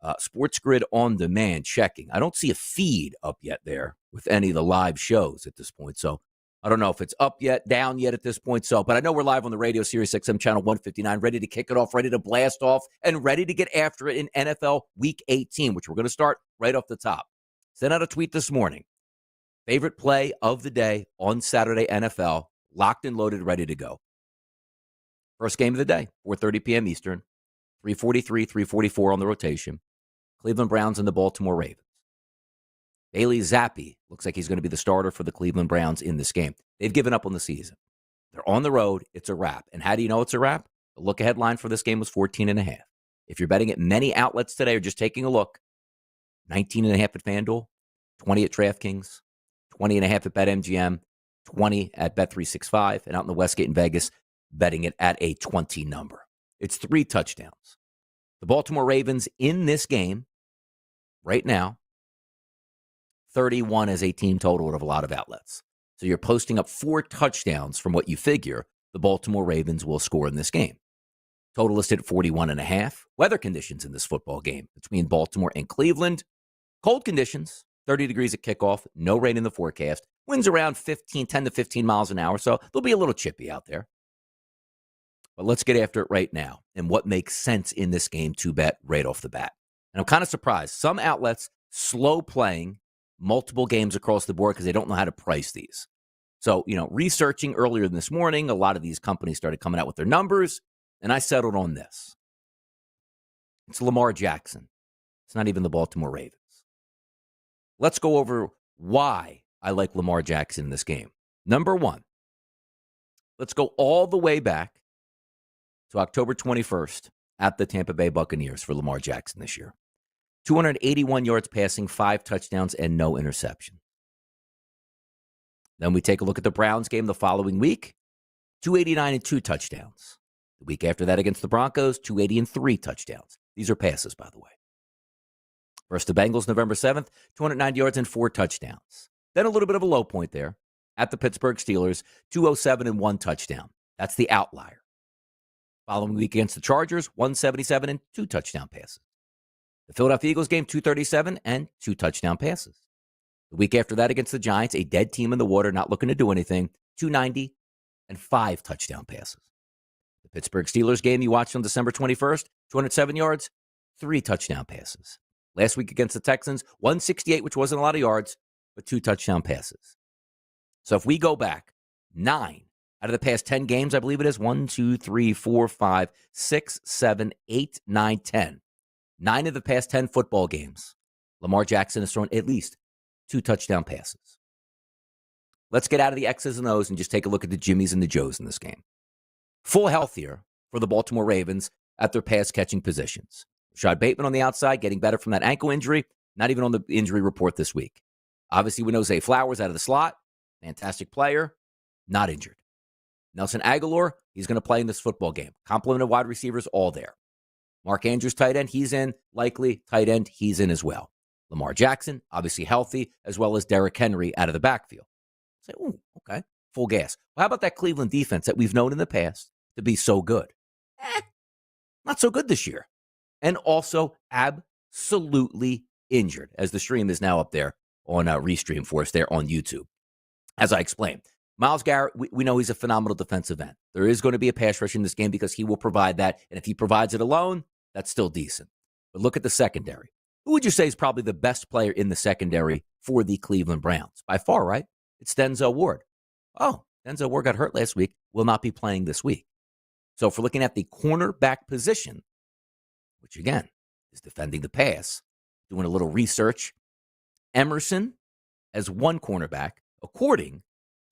SportsGrid On Demand checking. I don't see a feed up yet there with any of the live shows at this point. So I don't know if it's up yet, down yet at this point. But I know we're live on the radio, Sirius XM channel 159, ready to kick it off, ready to blast off, and ready to get after it in NFL Week 18, which we're going to start right off the top. Sent out a tweet this morning. Favorite play of the day on Saturday NFL, locked and loaded, ready to go. First game of the day, 4:30 p.m. Eastern, 3:43, 3:44 on the rotation. Cleveland Browns and the Baltimore Ravens. Bailey Zappi looks like he's going to be the starter for the Cleveland Browns in this game. They've given up on the season. They're on the road. It's a wrap. And how do you know it's a wrap? The look-ahead line for this game was 14.5. If you're betting at many outlets today or just taking a look, 19.5 at FanDuel, 20 at DraftKings, 20.5 at BetMGM, 20 at Bet365, and out in the Westgate in Vegas, betting it at a 20 number. It's 3 touchdowns. The Baltimore Ravens in this game, right now, 31 as a team total out of a lot of outlets. So you're posting up 4 touchdowns from what you figure the Baltimore Ravens will score in this game. Total listed at 41.5. Weather conditions in this football game between Baltimore and Cleveland. Cold conditions, 30 degrees at kickoff, no rain in the forecast. Winds around 10 to 15 miles an hour, so they'll be a little chippy out there. But let's get after it right now and what makes sense in this game to bet right off the bat. And I'm kind of surprised. Some outlets slow playing multiple games across the board because they don't know how to price these. So, researching earlier this morning, a lot of these companies started coming out with their numbers, and I settled on this. It's Lamar Jackson. It's not even the Baltimore Ravens. Let's go over why I like Lamar Jackson in this game. Number one, let's go all the way back to October 21st at the Tampa Bay Buccaneers for Lamar Jackson this year. 281 yards passing, 5 touchdowns, and no interception. Then we take a look at the Browns game the following week, 289 and 2 touchdowns. The week after that against the Broncos, 280 and 3 touchdowns. These are passes, by the way. Versus the Bengals, November 7th, 290 yards and 4 touchdowns. Then a little bit of a low point there at the Pittsburgh Steelers, 207 and 1 touchdown. That's the outlier. Following week against the Chargers, 177 and 2 touchdown passes. The Philadelphia Eagles game, 237 and 2 touchdown passes. The week after that against the Giants, a dead team in the water, not looking to do anything, 290 and 5 touchdown passes. The Pittsburgh Steelers game you watched on December 21st, 207 yards, 3 touchdown passes. Last week against the Texans, 168, which wasn't a lot of yards, but 2 touchdown passes. So if we go back, 9 out of the past 10 games, I believe it is, 1, 2, 3, 4, 5, 6, 7, 8, 9, 10. 9 of the past 10 football games, Lamar Jackson has thrown at least 2 touchdown passes. Let's get out of the X's and O's and just take a look at the Jimmies and the Joes in this game. Full health here for the Baltimore Ravens at their pass-catching positions. Rashad Bateman on the outside, getting better from that ankle injury, not even on the injury report this week. Obviously, we know Zay Flowers out of the slot, fantastic player, not injured. Nelson Aguilar, he's going to play in this football game. Complement of wide receivers, all there. Mark Andrews, tight end, he's in. Likely, tight end, he's in as well. Lamar Jackson, obviously healthy, as well as Derrick Henry out of the backfield. Say, ooh, okay, full gas. Well, how about that Cleveland defense that we've known in the past to be so good? Not so good this year. And also absolutely injured, as the stream is now up there on Restream for us there on YouTube. As I explained, Myles Garrett, we know he's a phenomenal defensive end. There is going to be a pass rush in this game because he will provide that. And if he provides it alone, that's still decent. But look at the secondary. Who would you say is probably the best player in the secondary for the Cleveland Browns? By far, right? It's Denzel Ward. Oh, Denzel Ward got hurt last week, will not be playing this week. So if we're looking at the cornerback position, which again is defending the pass, doing a little research, Emerson as one cornerback, according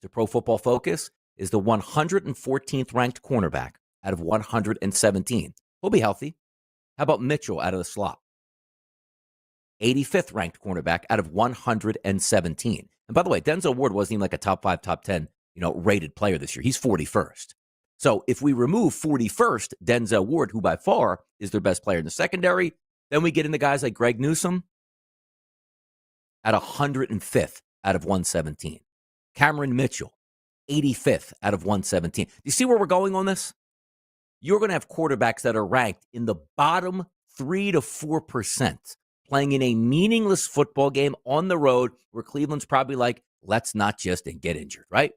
to Pro Football Focus, is the 114th ranked cornerback out of 117. He'll be healthy. How about Mitchell out of the slot? 85th ranked cornerback out of 117. And by the way, Denzel Ward wasn't even like a top 5, top 10, rated player this year. He's 41st. So if we remove 41st Denzel Ward, who by far is their best player in the secondary, then we get into guys like Greg Newsome at 105th out of 117. Cameron Mitchell, 85th out of 117. Do you see where we're going on this? You're going to have quarterbacks that are ranked in the bottom 3 to 4%, playing in a meaningless football game on the road where Cleveland's probably like, let's not just get injured, right?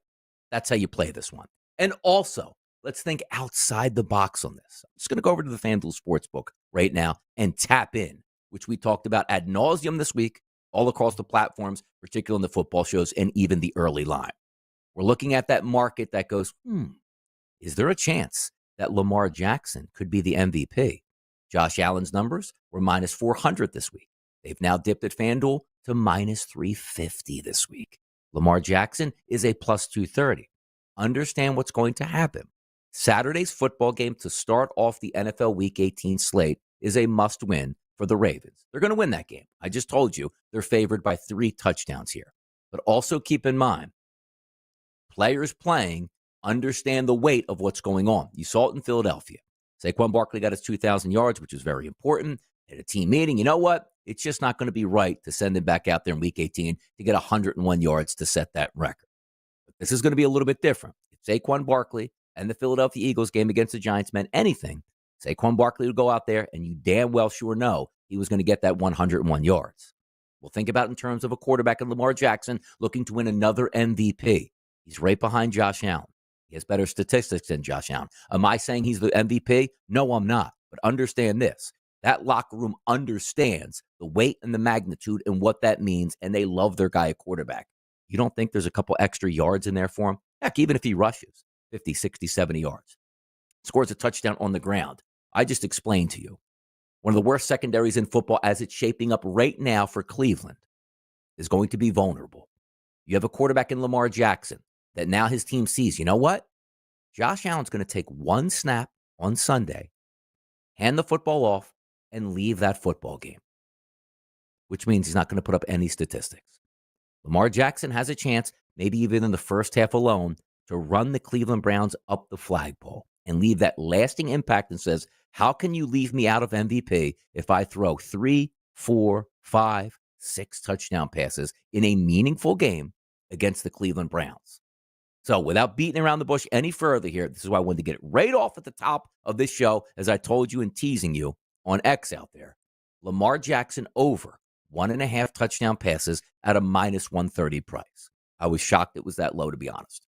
That's how you play this one. And also, let's think outside the box on this. I'm just going to go over to the FanDuel Sportsbook right now and tap in, which we talked about ad nauseum this week, all across the platforms, particularly in the football shows and even the early line. We're looking at that market that goes, is there a chance that Lamar Jackson could be the MVP? Josh Allen's numbers were minus 400 this week. They've now dipped at FanDuel to minus 350 this week. Lamar Jackson is a plus 230. Understand what's going to happen. Saturday's football game to start off the NFL Week 18 slate is a must-win for the Ravens. They're going to win that game. I just told you they're favored by 3 touchdowns here. But also keep in mind, players playing understand the weight of what's going on. You saw it in Philadelphia. Saquon Barkley got his 2,000 yards, which was very important. At a team meeting, you know what? It's just not going to be right to send him back out there in Week 18 to get 101 yards to set that record. But this is going to be a little bit different. If Saquon Barkley and the Philadelphia Eagles game against the Giants meant anything, Saquon Barkley would go out there and you damn well sure know he was going to get that 101 yards. Well, think about it in terms of a quarterback in Lamar Jackson looking to win another MVP. He's right behind Josh Allen. He has better statistics than Josh Allen. Am I saying he's the MVP? No, I'm not. But understand this. That locker room understands the weight and the magnitude and what that means, and they love their guy at quarterback. You don't think there's a couple extra yards in there for him? Heck, even if he rushes 50, 60, 70 yards, scores a touchdown on the ground. I just explained to you. One of the worst secondaries in football as it's shaping up right now for Cleveland is going to be vulnerable. You have a quarterback in Lamar Jackson that now his team sees, you know what? Josh Allen's going to take one snap on Sunday, hand the football off, and leave that football game, which means he's not going to put up any statistics. Lamar Jackson has a chance, maybe even in the first half alone, to run the Cleveland Browns up the flagpole and leave that lasting impact and says, how can you leave me out of MVP if I throw 3, 4, 5, 6 touchdown passes in a meaningful game against the Cleveland Browns? So without beating around the bush any further here, this is why I wanted to get it right off at the top of this show, as I told you and teasing you on X out there. Lamar Jackson over 1.5 touchdown passes at a minus 130 price. I was shocked it was that low, to be honest.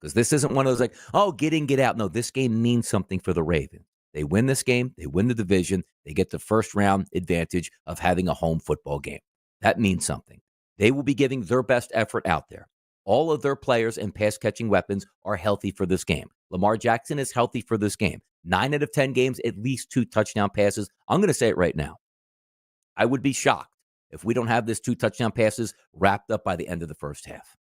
Because this isn't one of those like, oh, get in, get out. No, this game means something for the Ravens. They win this game. They win the division. They get the first round advantage of having a home football game. That means something. They will be giving their best effort out there. All of their players and pass-catching weapons are healthy for this game. Lamar Jackson is healthy for this game. 9 out of 10 games, at least 2 touchdown passes. I'm going to say it right now. I would be shocked if we don't have this 2 touchdown passes wrapped up by the end of the first half.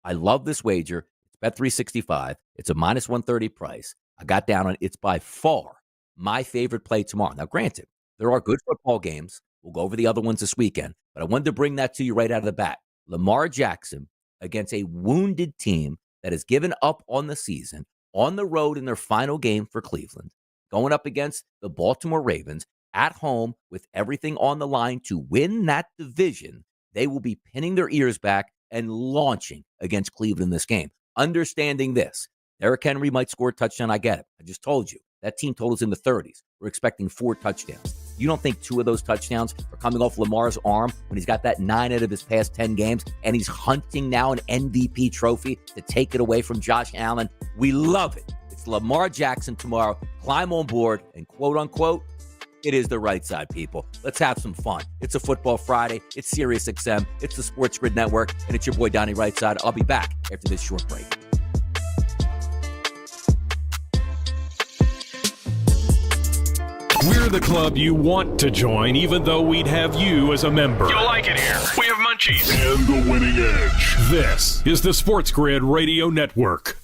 I love this wager. It's bet 365. It's a minus 130 price. I got down on it. It's by far my favorite play tomorrow. Now, granted, there are good football games. We'll go over the other ones this weekend. But I wanted to bring that to you right out of the bat. Lamar Jackson against a wounded team that has given up on the season, on the road in their final game for Cleveland, going up against the Baltimore Ravens at home with everything on the line to win that division. They will be pinning their ears back and launching against Cleveland in this game. Understanding this, Derrick Henry might score a touchdown. I get it. I just told you. That team total's in the 30s. We're expecting 4 touchdowns. You don't think 2 of those touchdowns are coming off Lamar's arm when he's got that 9 out of his past 10 games and he's hunting now an MVP trophy to take it away from Josh Allen? We love it. It's Lamar Jackson tomorrow. Climb on board and quote unquote, it is the right side, people. Let's have some fun. It's a Football Friday. It's SiriusXM. It's the SportsGrid Network. And it's your boy, Donnie Rightside. I'll be back after this short break. We're the club you want to join, even though we'd have you as a member. You'll like it here. We have munchies. And the winning edge. This is the SportsGrid Radio Network.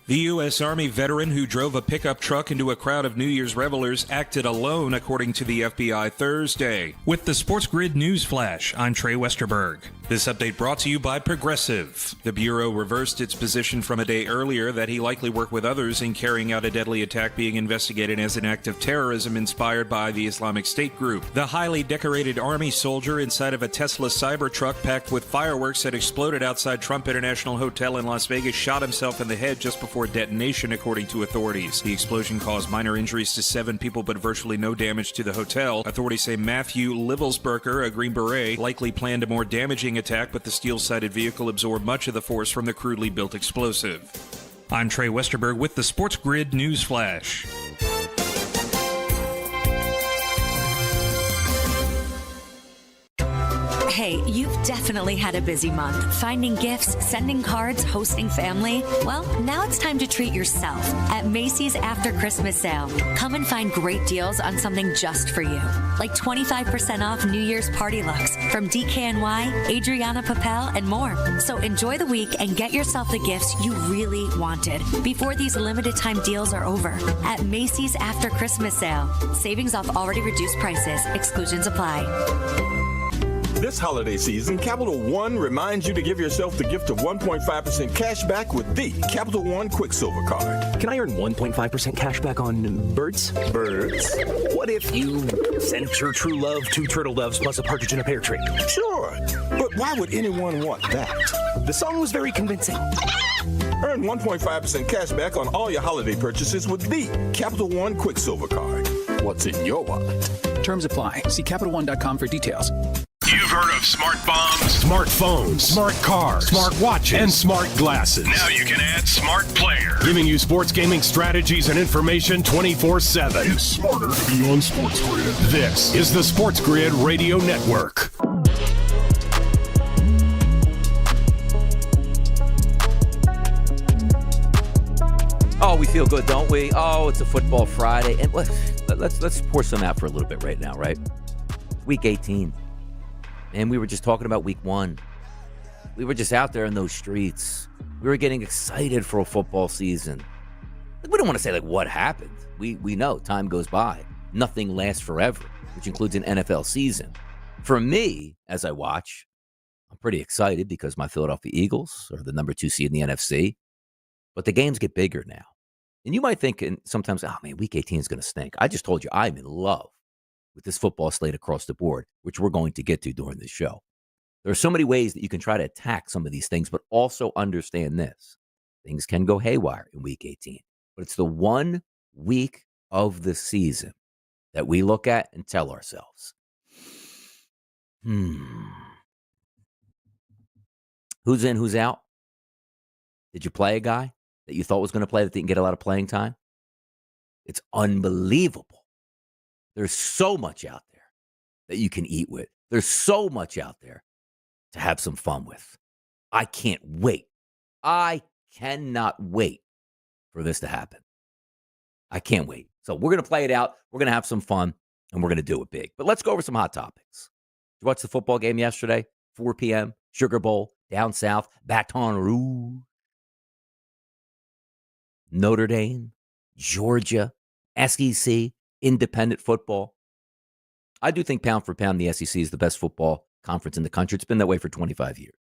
The U.S. Army veteran who drove a pickup truck into a crowd of New Year's revelers acted alone, according to the FBI Thursday. With the SportsGrid News Flash, I'm Trey Westerberg. This update brought to you by Progressive. The Bureau reversed its position from a day earlier that he likely worked with others in carrying out a deadly attack being investigated as an act of terrorism inspired by the Islamic State group. The highly decorated Army soldier inside of a Tesla Cybertruck packed with fireworks that exploded outside Trump International Hotel in Las Vegas shot himself in the head just before detonation, according to authorities. The explosion caused minor injuries to 7 people but virtually no damage to the hotel. Authorities say Matthew Livelsberger, a Green Beret, likely planned a more damaging attack, but the steel-sided vehicle absorbed much of the force from the crudely built explosive. I'm Trey Westerberg with the SportsGrid News Flash. Hey, you've definitely had a busy month. Finding gifts, sending cards, hosting family. Well, now it's time to treat yourself at Macy's After Christmas Sale. Come and find great deals on something just for you. Like 25% off New Year's party looks from DKNY, Adriana Papel, and more. So enjoy the week and get yourself the gifts you really wanted before these limited time deals are over. At Macy's After Christmas Sale. Savings off already reduced prices. Exclusions apply. This holiday season, Capital One reminds you to give yourself the gift of 1.5% cash back with the Capital One Quicksilver Card. Can I earn 1.5% cash back on birds? Birds? What if you sent your true love 2 turtle doves plus a partridge in a pear tree? Sure, but why would anyone want that? The song was very convincing. Earn 1.5% cash back on all your holiday purchases with the Capital One Quicksilver Card. What's in your wallet? Terms apply. See CapitalOne.com for details. You've heard of smart bombs, smartphones, smart cars, smart watches, and smart glasses. Now you can add smart player, giving you sports gaming strategies and information 24/7. It's smarter to be on SportsGrid. This is the SportsGrid Radio Network. Oh, we feel good, don't we? Oh, it's a football Friday. And let's pour some out for a little bit right now, right? Week 18. And we were just talking about week 1. We were just out there in those streets. We were getting excited for a football season. We don't want to say, what happened. We know time goes by. Nothing lasts forever, which includes an NFL season. For me, as I watch, I'm pretty excited because my Philadelphia Eagles are the number 2 seed in the NFC. But the games get bigger now. And you might think sometimes, oh, man, week 18 is going to stink. I just told you I'm in love with this football slate across the board, which we're going to get to during this show. There are so many ways that you can try to attack some of these things, but also understand this. Things can go haywire in week 18, but it's the 1 week of the season that we look at and tell ourselves, who's in, who's out? Did you play a guy that you thought was going to play that didn't get a lot of playing time? It's unbelievable. There's so much out there that you can eat with. There's so much out there to have some fun with. I can't wait. I cannot wait for this to happen. I can't wait. So we're going to play it out. We're going to have some fun, and we're going to do it big. But let's go over some hot topics. Did you watch the football game yesterday? 4 p.m., Sugar Bowl, down south, Baton Rouge. Notre Dame, Georgia, SEC, independent football. I do think pound for pound, the SEC is the best football conference in the country. It's been that way for 25 years.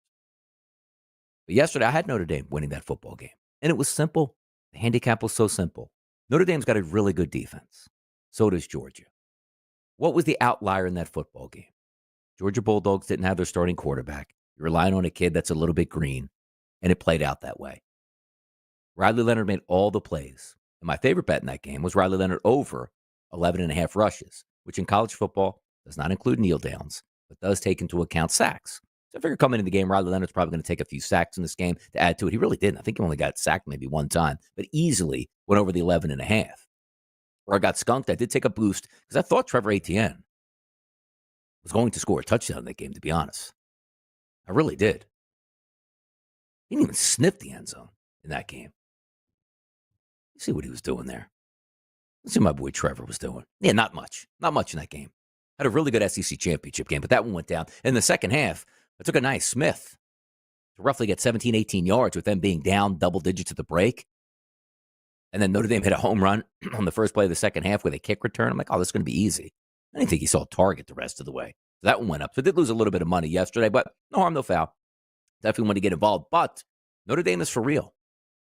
But yesterday, I had Notre Dame winning that football game. And it was simple. The handicap was so simple. Notre Dame's got a really good defense. So does Georgia. What was the outlier in that football game? Georgia Bulldogs didn't have their starting quarterback. You're relying on a kid that's a little bit green. And it played out that way. Riley Leonard made all the plays. And my favorite bet in that game was Riley Leonard over 11.5 rushes, which in college football does not include kneel downs, but does take into account sacks. So I figure coming into the game, Riley Leonard's probably going to take a few sacks in this game to add to it. He really didn't. I think he only got sacked maybe one time, but easily went over the 11.5. Where I got skunked, I did take a boost because I thought Trevor Etienne was going to score a touchdown in that game, to be honest. I really did. He didn't even sniff the end zone in that game. You see what he was doing there. Let's see what my boy Trevor was doing. Yeah, not much. Not much in that game. Had a really good SEC championship game, but that one went down. In the second half, I took a nice Smith to roughly get 17, 18 yards with them being down double digits at the break. And then Notre Dame hit a home run on the first play of the second half with a kick return. I'm like, oh, this is going to be easy. I didn't think he saw a target the rest of the way. So that one went up. So it did lose a little bit of money yesterday, but no harm, no foul. Definitely want to get involved. But Notre Dame is for real.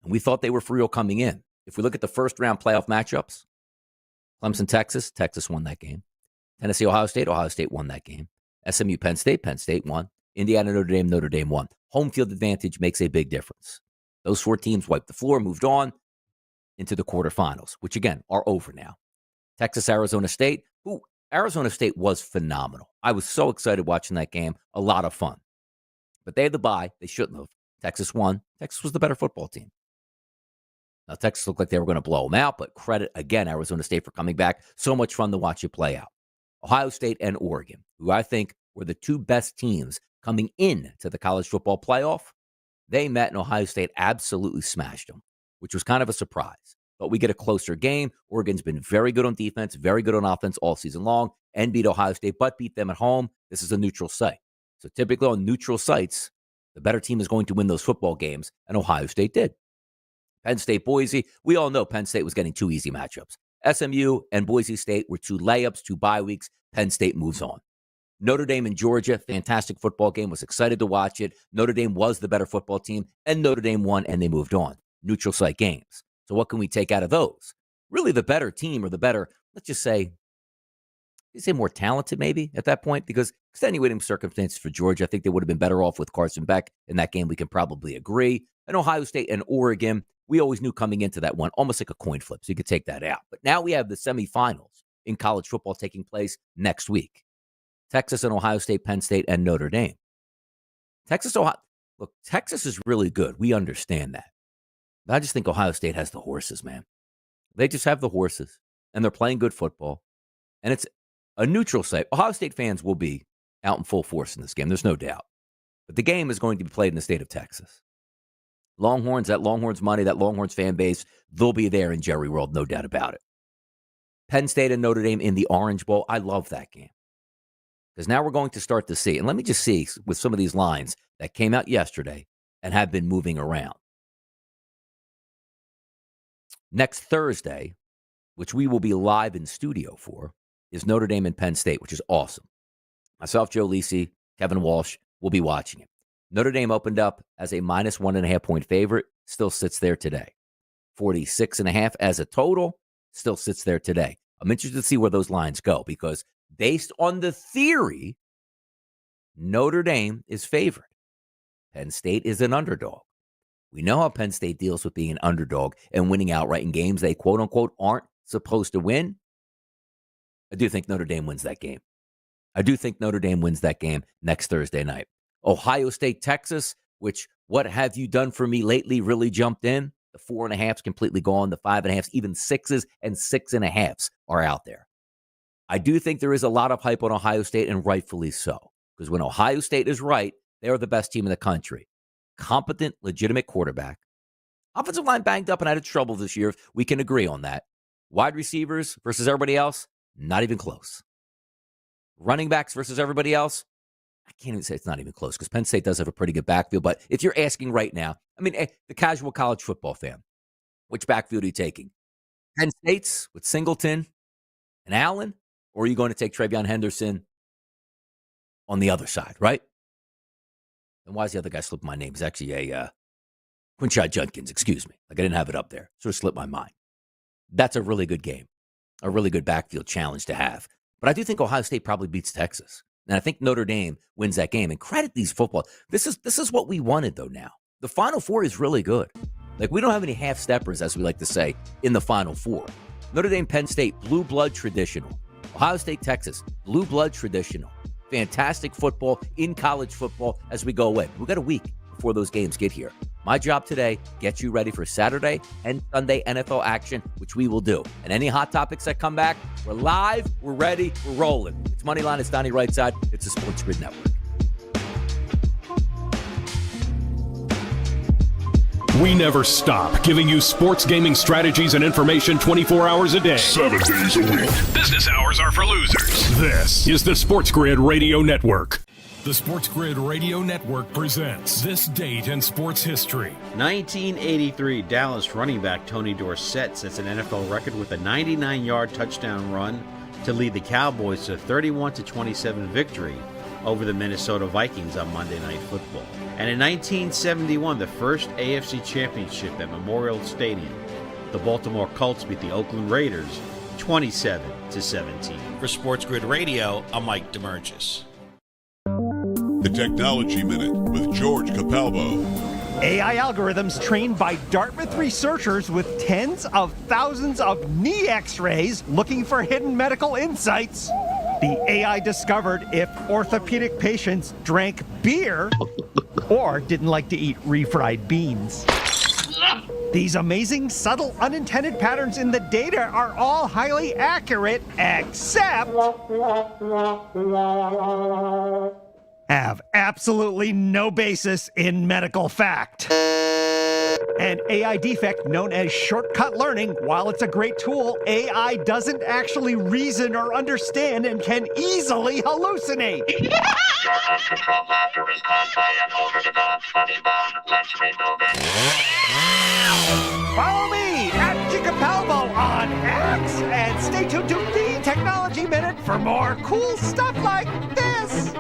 And we thought they were for real coming in. If we look at the first round playoff matchups, Clemson, Texas, Texas won that game. Tennessee, Ohio State won that game. SMU, Penn State won. Indiana, Notre Dame won. Home field advantage makes a big difference. Those 4 teams wiped the floor, moved on into the quarterfinals, which again are over now. Texas, Arizona State. Ooh, Arizona State was phenomenal. I was so excited watching that game. A lot of fun. But they had the bye. They shouldn't have. Texas won. Texas was the better football team. Now, Texas looked like they were going to blow them out, but credit, again, Arizona State for coming back. So much fun to watch it play out. Ohio State and Oregon, who I think were the 2 best teams coming into the college football playoff, they met and Ohio State absolutely smashed them, which was kind of a surprise. But we get a closer game. Oregon's been very good on defense, very good on offense all season long, and beat Ohio State, but beat them at home. This is a neutral site. So typically on neutral sites, the better team is going to win those football games, and Ohio State did. Penn State, Boise, we all know Penn State was getting 2 easy matchups. SMU and Boise State were 2 layups, 2 bye weeks. Penn State moves on. Notre Dame and Georgia, fantastic football game. Was excited to watch it. Notre Dame was the better football team, and Notre Dame won, and they moved on. Neutral site games. So what can we take out of those? Really the better team or the better, let's just say, more talented maybe at that point, because extenuating circumstances for Georgia, I think they would have been better off with Carson Beck in that game. We can probably agree. And Ohio State and Oregon, we always knew coming into that one, almost like a coin flip, so you could take that out. But now we have the semifinals in college football taking place next week. Texas and Ohio State, Penn State, and Notre Dame. Texas is really good. We understand that. But I just think Ohio State has the horses, man. They just have the horses, and they're playing good football. And it's a neutral site. Ohio State fans will be out in full force in this game. There's no doubt. But the game is going to be played in the state of Texas. Longhorns, that Longhorns money, that Longhorns fan base, they'll be there in Jerry World, no doubt about it. Penn State and Notre Dame in the Orange Bowl. I love that game. Because now we're going to start to see, and let me just see with some of these lines that came out yesterday and have been moving around. Next Thursday, which we will be live in studio for, is Notre Dame and Penn State, which is awesome. Myself, Joe Lisi, Kevin Walsh will be watching it. Notre Dame opened up as a minus 1.5 point favorite, still sits there today. 46.5 as a total, still sits there today. I'm interested to see where those lines go because based on the theory, Notre Dame is favored. Penn State is an underdog. We know how Penn State deals with being an underdog and winning outright in games they quote-unquote aren't supposed to win. I do think Notre Dame wins that game. I do think Notre Dame wins that game next Thursday night. Ohio State, Texas, which what have you done for me lately really jumped in. The 4.5's completely gone. The 5.5's, even 6's and 6.5's are out there. I do think there is a lot of hype on Ohio State, and rightfully so. Because when Ohio State is right, they are the best team in the country. Competent, legitimate quarterback. Offensive line banged up and had trouble this year. We can agree on that. Wide receivers versus everybody else, not even close. Running backs versus everybody else, I can't even say it's not even close because Penn State does have a pretty good backfield. But if you're asking right now, I mean, the casual college football fan, which backfield are you taking? Penn State's with Singleton and Allen, or are you going to take Travion Henderson on the other side, right? And why is the other guy slipping my name? It's actually a Quinshad Judkins, excuse me. Like I didn't have it up there. Sort of slipped my mind. That's a really good game, a really good backfield challenge to have. But I do think Ohio State probably beats Texas. And I think Notre Dame wins that game. And credit these football. This is what we wanted, though, now. The Final Four is really good. Like, we don't have any half-steppers, as we like to say, in the Final Four. Notre Dame, Penn State, blue blood traditional. Ohio State, Texas, blue blood traditional. Fantastic football in college football as we go away. We've got a week before those games get here. My job today, get you ready for Saturday and Sunday NFL action, which we will do. And any hot topics that come back, we're live, we're ready, we're rolling. It's Moneyline, it's Donnie Rightside, it's the SportsGrid Network. We never stop giving you sports gaming strategies and information 24 hours a day. 7 days a week. Business hours are for losers. This is the SportsGrid Radio Network. The SportsGrid Radio Network presents This Date in Sports History. 1983, Dallas running back Tony Dorsett sets an NFL record with a 99-yard touchdown run to lead the Cowboys to a 31-27 victory over the Minnesota Vikings on Monday Night Football. And in 1971, the first AFC Championship at Memorial Stadium, the Baltimore Colts beat the Oakland Raiders 27-17. For SportsGrid Radio, I'm Mike DeMurgis. The Technology Minute with George Capalbo. AI algorithms trained by Dartmouth researchers with tens of thousands of knee x-rays looking for hidden medical insights. The AI discovered if orthopedic patients drank beer or didn't like to eat refried beans. These amazing, subtle, unintended patterns in the data are all highly accurate, except have absolutely no basis in medical fact. An AI defect known as shortcut learning, while it's a great tool, AI doesn't actually reason or understand and can easily hallucinate. Follow me at Capalbo on X and stay tuned to the Technology Minute for more cool stuff like this.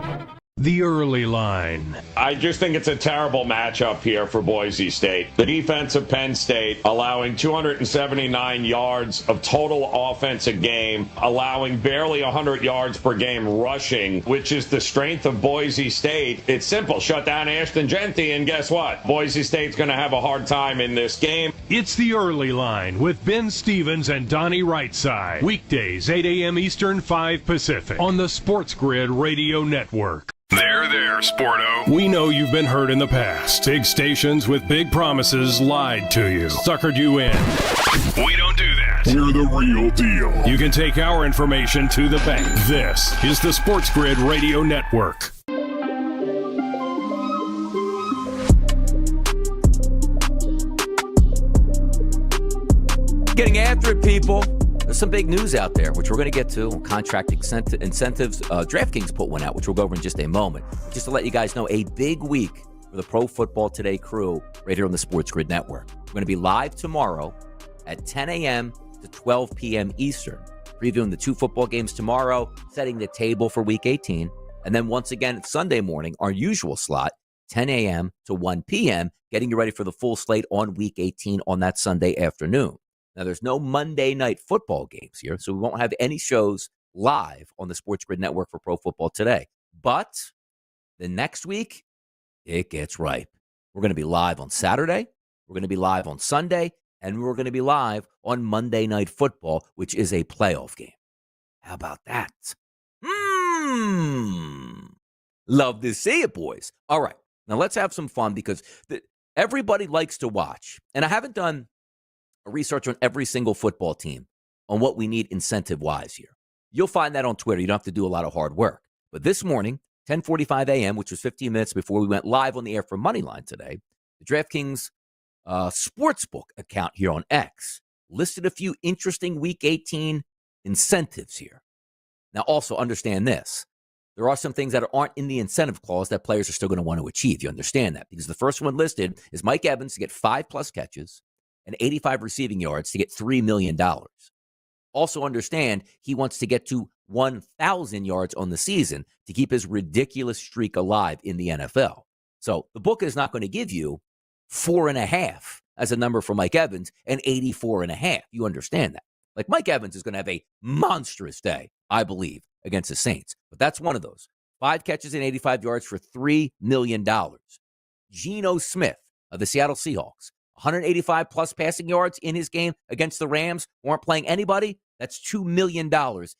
The early line. I just think it's a terrible matchup here for Boise State. The defense of Penn State allowing 279 yards of total offense a game, allowing barely 100 yards per game rushing, which is the strength of Boise State. It's simple. Shut down Ashton Genty, and guess what? Boise State's going to have a hard time in this game. It's the early line with Ben Stevens and Donnie Rightside. Weekdays, 8 a.m. Eastern, 5 Pacific on the SportsGrid Radio Network. There, Sporto. We know you've been hurt in the past. Big stations with big promises lied to you, suckered you in. We don't do that. We're the real deal. You can take our information to the bank. This is the SportsGrid Radio Network. Getting after it, people. There's some big news out there, which we're going to get to. Contract incentives. DraftKings put one out, which we'll go over in just a moment. Just to let you guys know, a big week for the Pro Football Today crew right here on the SportsGrid Network. We're going to be live tomorrow at 10 a.m. to 12 p.m. Eastern, previewing the two football games tomorrow, setting the table for Week 18. And then once again, Sunday morning, our usual slot, 10 a.m. to 1 p.m., getting you ready for the full slate on Week 18 on that Sunday afternoon. Now, there's no Monday night football games here, so we won't have any shows live on the SportsGrid Network for Pro Football Today. But the next week, it gets ripe. We're going to be live on Saturday, we're going to be live on Sunday, and we're going to be live on Monday Night Football, which is a playoff game. How about that? Love to see it, boys. All right, now let's have some fun because everybody likes to watch, and I haven't done a research on every single football team on what we need incentive-wise here. You'll find that on Twitter. You don't have to do a lot of hard work. But this morning, 10:45 a.m., which was 15 minutes before we went live on the air for Moneyline today, the DraftKings Sportsbook account here on X listed a few interesting Week 18 incentives here. Now, also understand this. There are some things that aren't in the incentive clause that players are still going to want to achieve. You understand that? Because the first one listed is Mike Evans to get 5+ catches and 85 receiving yards to get $3 million. Also understand he wants to get to 1,000 yards on the season to keep his ridiculous streak alive in the NFL. So the book is not going to give you 4.5 as a number for Mike Evans and 84.5. You understand that. Like Mike Evans is going to have a monstrous day, I believe, against the Saints. But that's one of those. 5 catches and 85 yards for $3 million. Geno Smith of the Seattle Seahawks. 185 plus passing yards in his game against the Rams, who aren't playing anybody. That's $2 million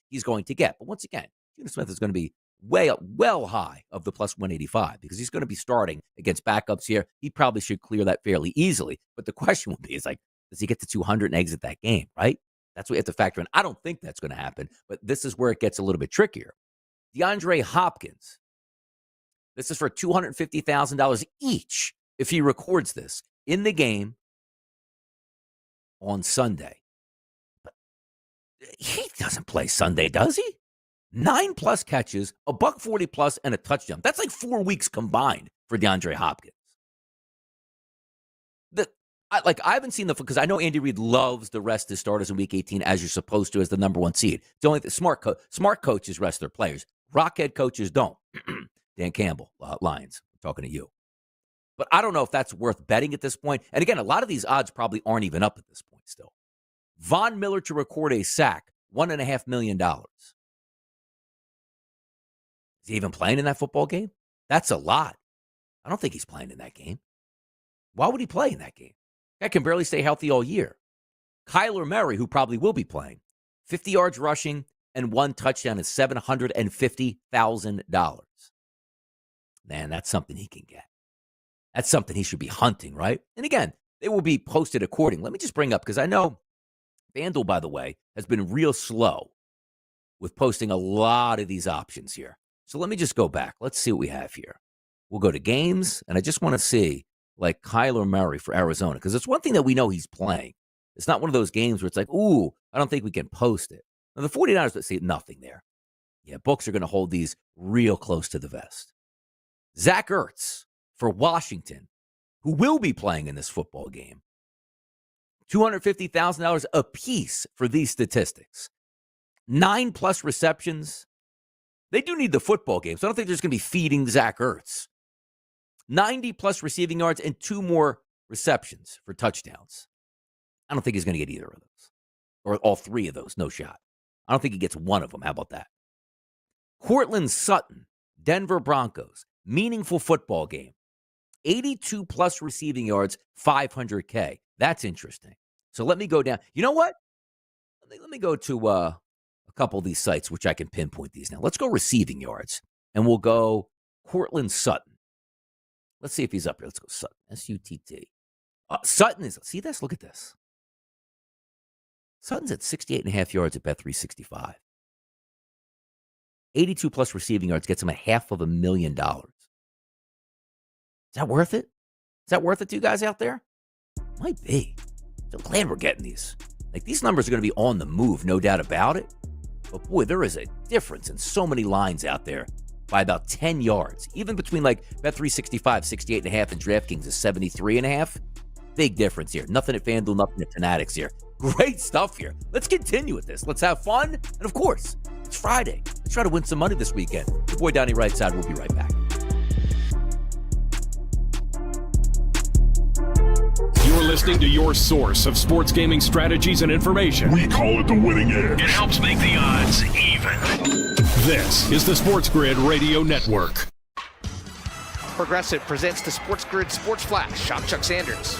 he's going to get. But once again, Geno Smith is going to be well high of the plus 185 because he's going to be starting against backups here. He probably should clear that fairly easily. But the question will be is like, does he get to 200 and exit that game, right? That's what you have to factor in. I don't think that's going to happen, but this is where it gets a little bit trickier. DeAndre Hopkins. This is for $250,000 each if he records this in the game on Sunday. But he doesn't play Sunday, does he? 9+ catches, $140+, and a touchdown. That's like 4 weeks combined for DeAndre Hopkins. I haven't seen because I know Andy Reid loves to rest his starters in Week 18 as you're supposed to as the number one seed. It's only the smart coaches rest their players. Rockhead coaches don't. Dan Campbell, Lions, I'm talking to you. But I don't know if that's worth betting at this point. And again, a lot of these odds probably aren't even up at this point still. Von Miller to record a sack, $1.5 million. Is he even playing in that football game? That's a lot. I don't think he's playing in that game. Why would he play in that game? Guy can barely stay healthy all year. Kyler Murray, who probably will be playing, 50 yards rushing and 1 touchdown is $750,000. Man, that's something he can get. That's something he should be hunting, right? And again, they will be posted accordingly. Let me just bring up, because I know FanDuel, by the way, has been real slow with posting a lot of these options here. So let me just go back. Let's see what we have here. We'll go to games, and I just want to see, like, Kyler Murray for Arizona, because it's one thing that we know he's playing. It's not one of those games where it's like, ooh, I don't think we can post it. Now, the 49ers, let's see, nothing there. Yeah, books are going to hold these real close to the vest. Zach Ertz for Washington, who will be playing in this football game. $250,000 a piece for these statistics. 9+ receptions. They do need the football game, so I don't think there's going to be feeding Zach Ertz. 90+ receiving yards and 2 more receptions for touchdowns. I don't think he's going to get either of those. Or all 3 of those, no shot. I don't think he gets one of them. How about that? Courtland Sutton, Denver Broncos. Meaningful football game. 82+ receiving yards, $500K. That's interesting. So let me go down. You know what? Let me go to a couple of these sites, which I can pinpoint these now. Let's go receiving yards, and we'll go Courtland Sutton. Let's see if he's up here. Let's go Sutton, S-U-T-T. Sutton is, see this? Look at this. Sutton's at 68.5 yards at Bet365. 82+ receiving yards gets him $500,000. Is that worth it? Is that worth it to you guys out there? Might be. I'm glad we're getting these. Like, these numbers are going to be on the move, no doubt about it. But boy, there is a difference in so many lines out there by about 10 yards. Even between like Bet365, 68.5, and DraftKings is 73.5. Big difference here. Nothing at FanDuel, nothing at Fanatics here. Great stuff here. Let's continue with this. Let's have fun. And of course, it's Friday. Let's try to win some money this weekend. Your boy Donnie Rightside will be right back. You're listening to your source of sports gaming strategies and information. We call it the winning edge. It helps make the odds even. This is the SportsGrid Radio Network. Progressive presents the SportsGrid Sports Flash. I'm Chuck Sanders.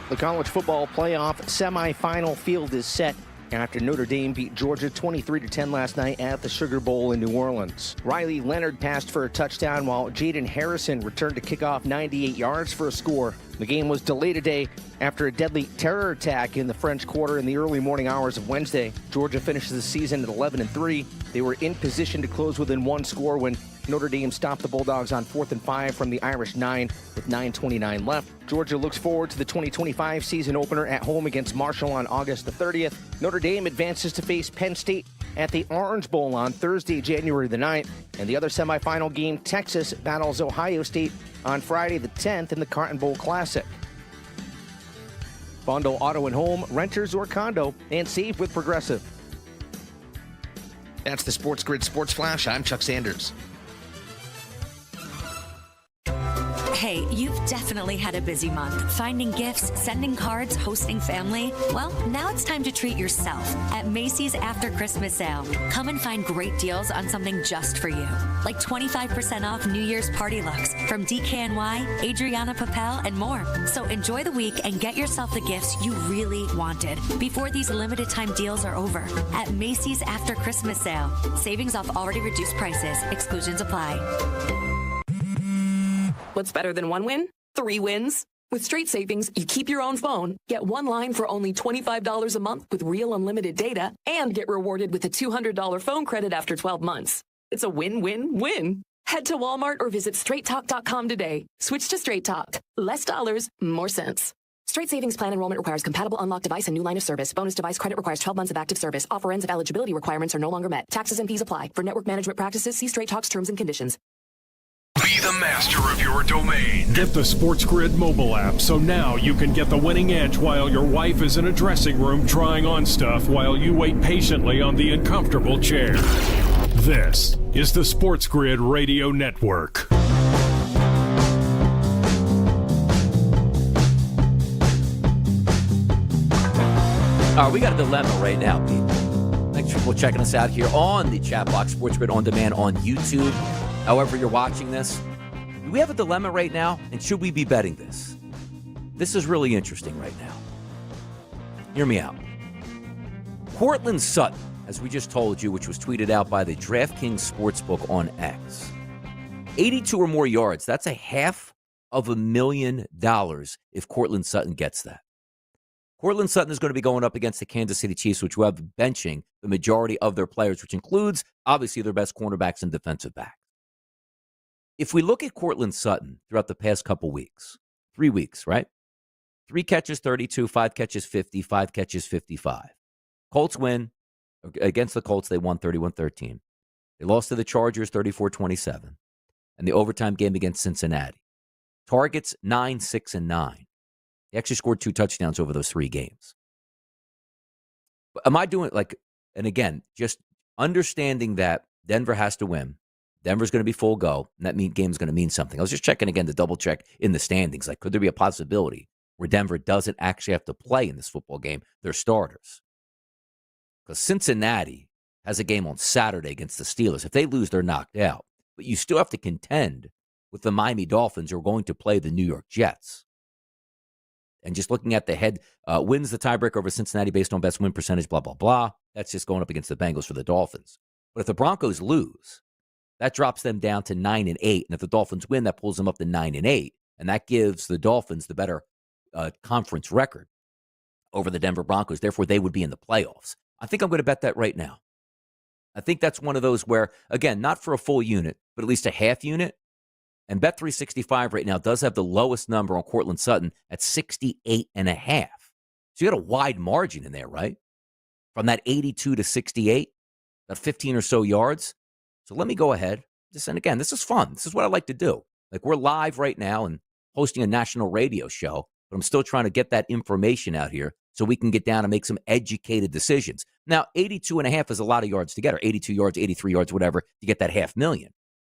The college football playoff semifinal field is set after Notre Dame beat Georgia 23-10 last night at the Sugar Bowl in New Orleans. Riley Leonard passed for a touchdown while Jaden Harrison returned to kick off 98 yards for a score. The game was delayed today after a deadly terror attack in the French Quarter in the early morning hours of Wednesday. Georgia finishes the season at 11-3. They were in position to close within 1 score when Notre Dame stopped the Bulldogs on 4th and 5 from the Irish 9 with 9:29 left. Georgia looks forward to the 2025 season opener at home against Marshall on August the 30th. Notre Dame advances to face Penn State at the Orange Bowl on Thursday, January the 9th. And the other semifinal game, Texas battles Ohio State on Friday the 10th in the Cotton Bowl Classic. Bundle auto and home, renters or condo, and save with Progressive. That's the SportsGrid Sports Flash. I'm Chuck Sanders. Hey, you've definitely had a busy month. Finding gifts, sending cards, hosting family. Well, now it's time to treat yourself at Macy's After Christmas Sale. Come and find great deals on something just for you. Like 25% off New Year's party looks from DKNY, Adriana Papel, and more. So enjoy the week and get yourself the gifts you really wanted before these limited time deals are over. At Macy's After Christmas Sale. Savings off already reduced prices. Exclusions apply. What's better than 1 win? 3 wins. With Straight Savings, you keep your own phone, get 1 line for only $25 a month with real unlimited data, and get rewarded with a $200 phone credit after 12 months. It's a win-win-win. Head to Walmart or visit straighttalk.com today. Switch to Straight Talk. Less dollars, more sense. Straight Savings Plan enrollment requires compatible unlocked device and new line of service. Bonus device credit requires 12 months of active service. Offer ends if eligibility requirements are no longer met. Taxes and fees apply. For network management practices, see Straight Talk's terms and conditions. Be the master of your domain. Get the SportsGrid mobile app so now you can get the winning edge while your wife is in a dressing room trying on stuff while you wait patiently on the uncomfortable chair. This is the SportsGrid Radio Network. All right, we got a dilemma right now, people. Thanks for checking us out here on the chat box, SportsGrid On Demand on YouTube. However you're watching this, do we have a dilemma right now, and should we be betting this? This is really interesting right now. Hear me out. Courtland Sutton, as we just told you, which was tweeted out by the DraftKings Sportsbook on X. 82 or more yards, that's $500,000 if Courtland Sutton gets that. Courtland Sutton is going to be going up against the Kansas City Chiefs, which will have benching the majority of their players, which includes, obviously, their best cornerbacks and defensive backs. If we look at Courtland Sutton throughout the past couple weeks, 3 weeks, right? 3 catches, 32, 5 catches, 50, 5 catches, 55. Colts win. Against the Colts, they won 31-13. They lost to the Chargers 34-27. And the overtime game against Cincinnati. Targets 9, 6, and 9. He actually scored 2 touchdowns over those 3 games. Am I doing and again, just understanding that Denver has to win. Denver's going to be full go, and that game's going to mean something. I was just checking again to double check in the standings. Could there be a possibility where Denver doesn't actually have to play in this football game their starters? Because Cincinnati has a game on Saturday against the Steelers. If they lose, they're knocked out. But you still have to contend with the Miami Dolphins, who are going to play the New York Jets. And just looking at the head, wins the tiebreaker over Cincinnati based on best win percentage, blah, blah, blah. That's just going up against the Bengals for the Dolphins. But if the Broncos lose, that drops them down to 9-8. And if the Dolphins win, that pulls them up to 9-8. And that gives the Dolphins the better conference record over the Denver Broncos. Therefore, they would be in the playoffs. I think I'm going to bet that right now. I think that's one of those where, again, not for a full unit, but at least a half unit. And Bet365 right now does have the lowest number on Courtland Sutton at 68.5. So you got a wide margin in there, right? From that 82 to 68, about 15 or so yards. So let me go ahead. And again, this is fun. This is what I like to do. We're live right now and hosting a national radio show, but I'm still trying to get that information out here so we can get down and make some educated decisions. Now, 82.5 is a lot of yards to get, or 82 yards, 83 yards, whatever, to get that $500,000.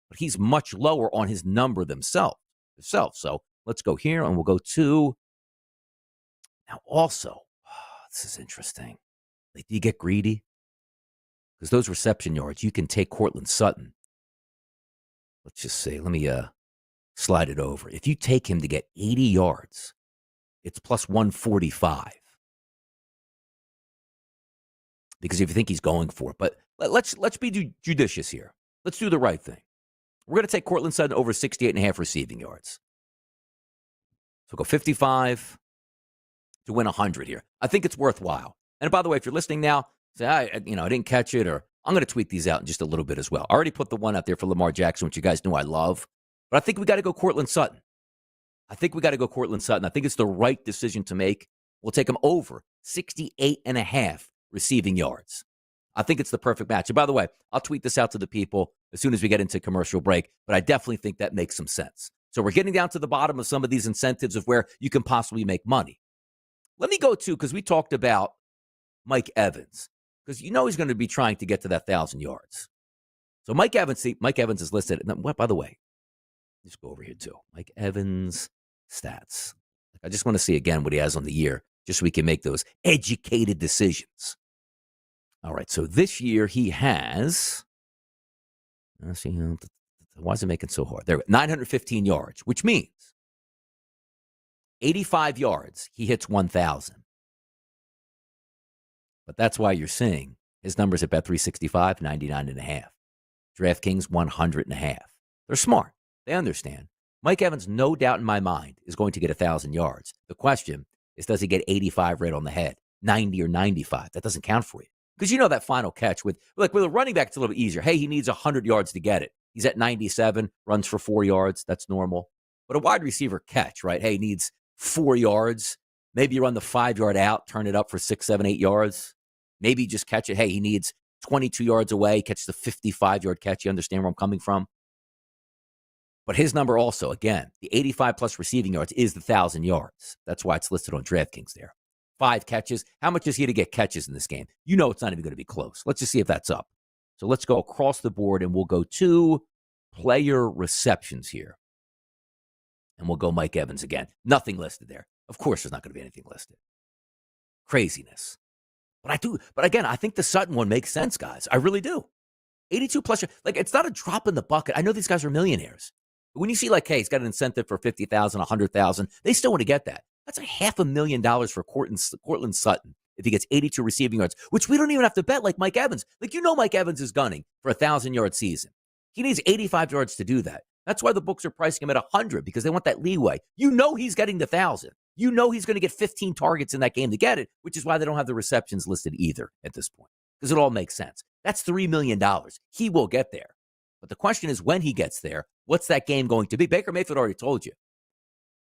But he's much lower on his number himself. So let's go here, and we'll go to, now also, this is interesting. Do you get greedy? Because those reception yards, you can take Courtland Sutton. Let's just say, let me slide it over. If you take him to get 80 yards, it's plus 145. Because if you think he's going for it. But let's be judicious here. Let's do the right thing. We're going to take Courtland Sutton over 68.5 receiving yards. So go 55 to win 100 here. I think it's worthwhile. And by the way, if you're listening now, say, I didn't catch it, or I'm going to tweet these out in just a little bit as well. I already put the one out there for Lamar Jackson, which you guys know I love. But I think we got to go Courtland Sutton. I think it's the right decision to make. We'll take him over 68.5 receiving yards. I think it's the perfect match. And by the way, I'll tweet this out to the people as soon as we get into commercial break, but I definitely think that makes some sense. So we're getting down to the bottom of some of these incentives of where you can possibly make money. Let me go to, because we talked about Mike Evans, because he's going to be trying to get to that 1,000 yards. So Mike Evans is listed. By the way, let's go over here too. Mike Evans stats. I just want to see again what he has on the year, just so we can make those educated decisions. All right, so this year he has, let's see, why is it making so hard? There, 915 yards, which means 85 yards, he hits 1,000. But that's why you're seeing his numbers at Bet365, 99.5. DraftKings, 100.5. They're smart. They understand. Mike Evans, no doubt in my mind, is going to get 1,000 yards. The question is, does he get 85 right on the head, 90 or 95? That doesn't count for you. Because that final catch with a running back, it's a little bit easier. Hey, he needs 100 yards to get it. He's at 97, runs for 4 yards. That's normal. But a wide receiver catch, right? Hey, he needs 4 yards. Maybe you run the 5-yard out, turn it up for 6, 7, 8 yards. Maybe you just catch it. Hey, he needs 22 yards away, catch the 55-yard catch. You understand where I'm coming from? But his number also, again, the 85-plus receiving yards is the 1,000 yards. That's why it's listed on DraftKings there. 5 catches. How much is he to get catches in this game? You know it's not even going to be close. Let's just see if that's up. So let's go across the board, and we'll go to player receptions here. And we'll go Mike Evans again. Nothing listed there. Of course there's not going to be anything listed. Craziness. But again, I think the Sutton one makes sense, guys. I really do. 82 plus, like, it's not a drop in the bucket. I know these guys are millionaires. But when you see, like, hey, he's got an incentive for $50,000, $100,000, they still want to get that. That's $500,000 for Cortland Sutton if he gets 82 receiving yards, which we don't even have to bet like Mike Evans. Like, you know Mike Evans is gunning for a 1,000-yard season. He needs 85 yards to do that. That's why the books are pricing him at 100, because they want that leeway. You know he's getting the 1,000. You know he's going to get 15 targets in that game to get it, which is why they don't have the receptions listed either at this point, because it all makes sense. That's $3 million. He will get there. But the question is, when he gets there, what's that game going to be? Baker Mayfield already told you.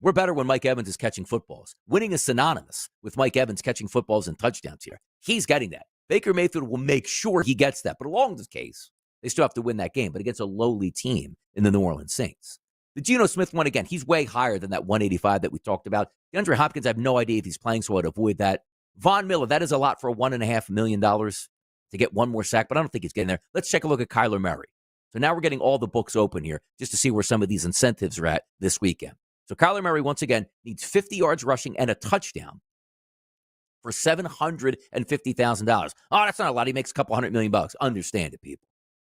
We're better when Mike Evans is catching footballs. Winning is synonymous with Mike Evans catching footballs and touchdowns here. He's getting that. Baker Mayfield will make sure he gets that. But along this case, they still have to win that game, but against a lowly team in the New Orleans Saints. The Geno Smith one, again, he's way higher than that 185 that we talked about. DeAndre Hopkins, I have no idea if he's playing, so I'd avoid that. Von Miller, that is a lot for $1.5 million to get one more sack, but I don't think he's getting there. Let's take a look at Kyler Murray. So now we're getting all the books open here just to see where some of these incentives are at this weekend. So Kyler Murray, once again, needs 50 yards rushing and a touchdown for $750,000. Oh, that's not a lot. He makes a couple $100 million. Understand it, people.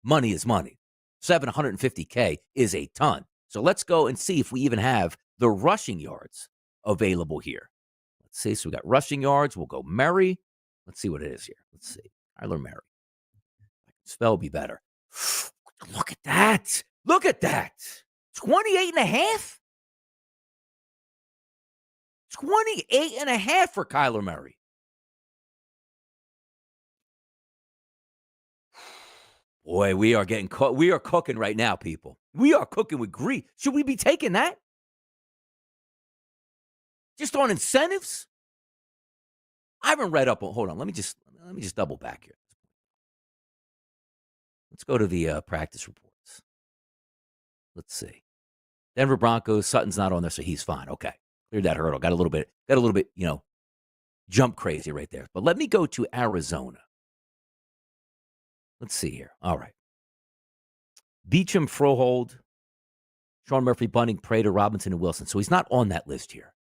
Money is money. $750K is a ton. So let's go and see if we even have the rushing yards available here. Let's see. So we got rushing yards. We'll go Murray. Let's see what it is here. Let's see. Kyler Murray. Spell would be better. Look at that. Look at that. 28.5? 28.5 for Kyler Murray. Boy, we are getting we are cooking right now, people. We are cooking with grease. Should we be taking that? Just on incentives? I haven't read up on. Hold on, let me just double back here. Let's go to the practice reports. Let's see. Denver Broncos, Sutton's not on there, so he's fine. Okay. Cleared that hurdle. Got a little bit, jump crazy right there. But let me go to Arizona. Let's see here. All right. Beacham, Frohold, Sean Murphy, Bunting, Prater, Robinson, and Wilson. So he's not on that list here.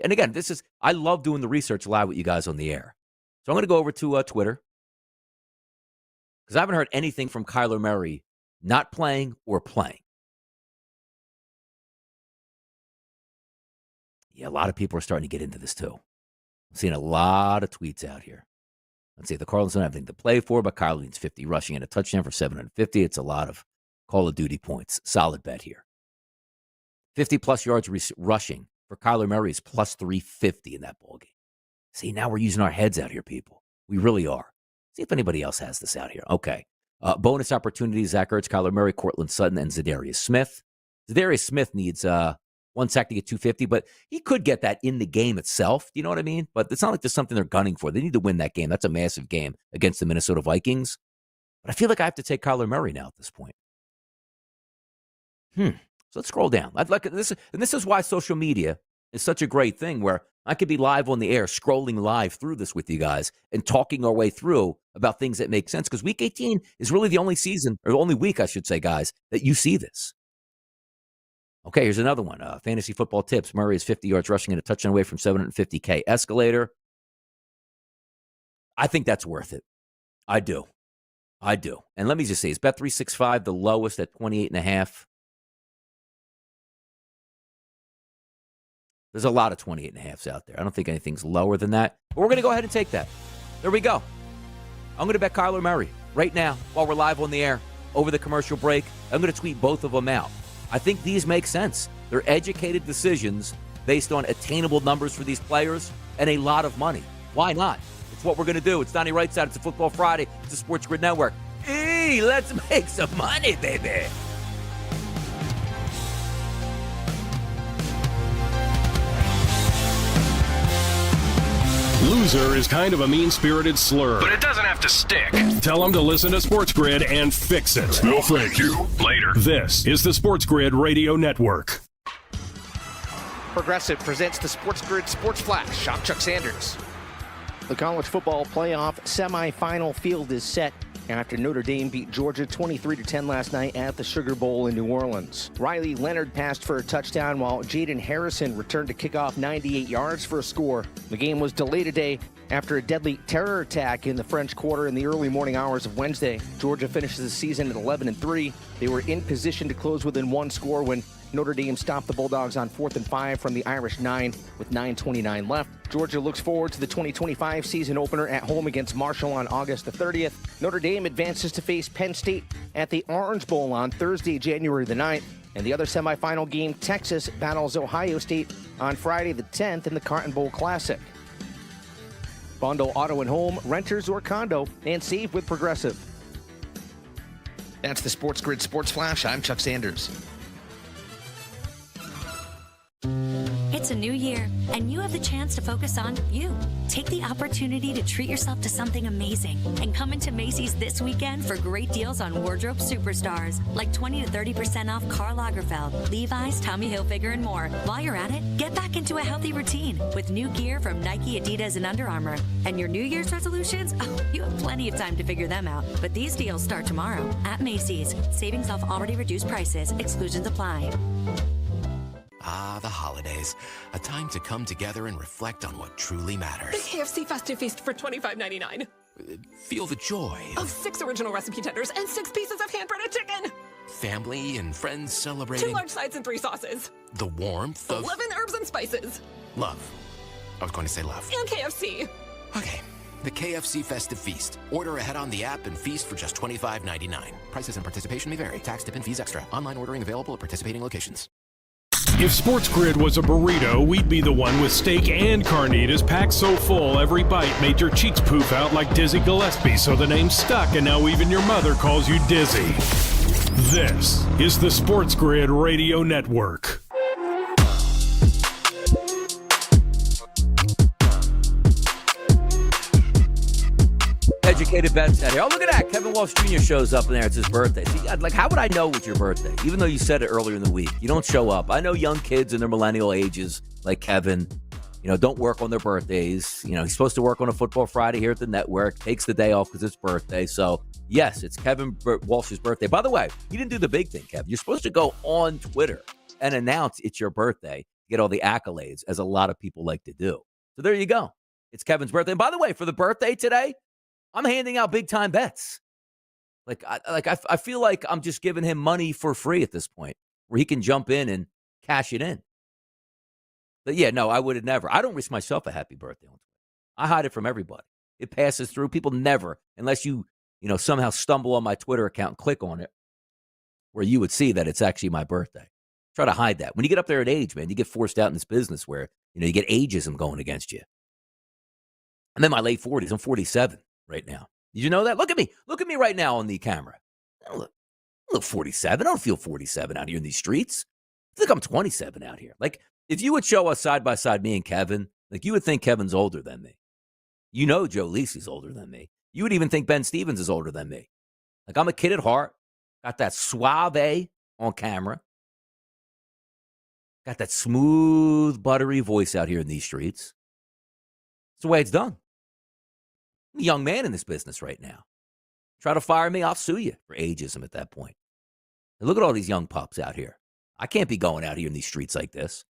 And again, I love doing the research live with you guys on the air. So I'm going to go over to Twitter, because I haven't heard anything from Kyler Murray not playing or playing. Yeah, a lot of people are starting to get into this too. I'm seeing a lot of tweets out here. Let's see, the Cardinals don't have anything to play for, but Kyler needs 50 rushing and a touchdown for 750. It's a lot of Call of Duty points. Solid bet here. 50-plus yards rushing for Kyler Murray is plus 350 in that ballgame. See, now we're using our heads out here, people. We really are. See if anybody else has this out here. Okay. Bonus opportunities, Zach Ertz, Kyler Murray, Cortland Sutton, and Zadarius Smith. Zadarius Smith needs one sack to get 250, but he could get that in the game itself. Do you know what I mean? But it's not like there's something they're gunning for. They need to win that game. That's a massive game against the Minnesota Vikings. But I feel like I have to take Kyler Murray now at this point. So let's scroll down. I'd like this, and this is why social media is such a great thing, where I could be live on the air, scrolling live through this with you guys and talking our way through about things that make sense. Because Week 18 is really the only season, or only week, I should say, guys, that you see this. Okay, here's another one. Fantasy football tips. Murray is 50 yards rushing and a touchdown away from $750K escalator. I think that's worth it. I do. And let me just say, is Bet365 the lowest at 28.5? There's a lot of 28.5s out there. I don't think anything's lower than that. But we're going to go ahead and take that. There we go. I'm going to bet Kyler Murray right now while we're live on the air over the commercial break. I'm going to tweet both of them out. I think these make sense. They're educated decisions based on attainable numbers for these players and a lot of money. Why not? It's what we're going to do. It's Donnie Rightside. It's a Football Friday. It's a SportsGrid Network. Hey, let's make some money, baby. Loser is kind of a mean-spirited slur. But it doesn't have to stick. Tell them to listen to SportsGrid and fix it. No, thank you. Later. This is the SportsGrid Radio Network. Progressive presents the SportsGrid Sports Flash. Shop Chuck Sanders. The college football playoff semifinal field is set after Notre Dame beat Georgia 23-10 last night at the Sugar Bowl in New Orleans. Riley Leonard passed for a touchdown while Jaden Harrison returned to kick off 98 yards for a score. The game was delayed today after a deadly terror attack in the French Quarter in the early morning hours of Wednesday. Georgia finishes the season at 11-3. They were in position to close within one score when Notre Dame stopped the Bulldogs on 4th and 5 from the Irish 9 with 9:29 left. Georgia looks forward to the 2025 season opener at home against Marshall on August the 30th. Notre Dame advances to face Penn State at the Orange Bowl on Thursday, January the 9th. And the other semifinal game, Texas battles Ohio State on Friday the 10th in the Cotton Bowl Classic. Bundle auto and home, renters or condo, and save with Progressive. That's the SportsGrid Sports Flash. I'm Chuck Sanders. It's a new year, and you have the chance to focus on you. Take the opportunity to treat yourself to something amazing and come into Macy's this weekend for great deals on wardrobe superstars like 20 to 30% off Karl Lagerfeld, Levi's, Tommy Hilfiger, and more. While you're at it, get back into a healthy routine with new gear from Nike, Adidas, and Under Armour. And your New Year's resolutions? Oh, you have plenty of time to figure them out. But these deals start tomorrow at Macy's. Savings off already reduced prices. Exclusions apply. Ah, the holidays. A time to come together and reflect on what truly matters. The KFC Festive Feast for $25.99. Feel the joy of 6 original recipe tenders and 6 pieces of hand-breaded chicken. Family and friends celebrating. 2 large sides and 3 sauces. The warmth of 11 herbs and spices. Love. I was going to say love. And KFC. Okay. The KFC Festive Feast. Order ahead on the app and feast for just $25.99. Prices and participation may vary. Tax, tip, and fees extra. Online ordering available at participating locations. If SportsGrid was a burrito, we'd be the one with steak and carnitas packed so full every bite made your cheeks poof out like Dizzy Gillespie, so the name stuck and now even your mother calls you Dizzy. This is the SportsGrid Radio Network. Educated bets out here. Oh, look at that. Kevin Walsh Jr. shows up in there. It's his birthday. See, like, how would I know it's your birthday? Even though you said it earlier in the week. You don't show up. I know young kids in their millennial ages, like Kevin, don't work on their birthdays. He's supposed to work on a Football Friday here at the network, takes the day off because it's birthday. So, yes, it's Kevin Walsh's birthday. By the way, you didn't do the big thing, Kevin. You're supposed to go on Twitter and announce it's your birthday, get all the accolades, as a lot of people like to do. So there you go. It's Kevin's birthday. And by the way, for the birthday today, I'm handing out big time bets. I feel like I'm just giving him money for free at this point, where he can jump in and cash it in. But yeah, no, I would have never. I don't wish myself a happy birthday on Twitter. I hide it from everybody. It passes through. People never, unless you somehow stumble on my Twitter account and click on it, where you would see that it's actually my birthday. Try to hide that. When you get up there in age, man, you get forced out in this business where you get ageism going against you. I'm in my late 40s. I'm 47. Right now. Did you know that? Look at me. Look at me right now on the camera. I look 47. I don't feel 47 out here in these streets. I think I'm 27 out here. Like, if you would show us side by side, me and Kevin, like, you would think Kevin's older than me. Joe Lisi's older than me. You would even think Ben Stevens is older than me. Like, I'm a kid at heart. Got that suave on camera. Got that smooth, buttery voice out here in these streets. It's the way it's done. I'm a young man in this business right now. Try to fire me, I'll sue you for ageism at that point. And look at all these young pups out here. I can't be going out here in these streets like this.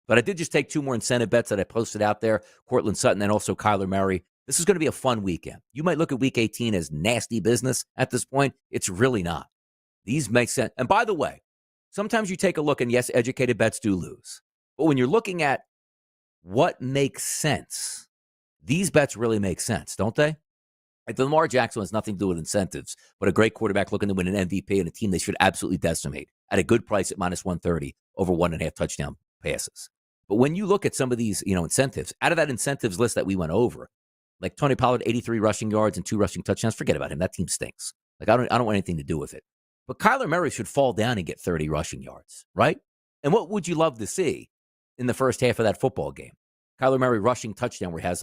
But I did just take 2 more incentive bets that I posted out there. Cortland Sutton and also Kyler Murray. This is going to be a fun weekend. You might look at Week 18 as nasty business at this point. It's really not. These make sense. And by the way, sometimes you take a look and yes, educated bets do lose. But when you're looking at what makes sense, these bets really make sense, don't they? Like, Lamar Jackson has nothing to do with incentives, but a great quarterback looking to win an MVP and a team they should absolutely decimate at a good price at minus 130 over 1.5 touchdown passes. But when you look at some of these, incentives, out of that incentives list that we went over, like Tony Pollard, 83 rushing yards and 2 rushing touchdowns, forget about him. That team stinks. Like, I don't want anything to do with it. But Kyler Murray should fall down and get 30 rushing yards, right? And what would you love to see in the first half of that football game? Kyler Murray rushing touchdown where he has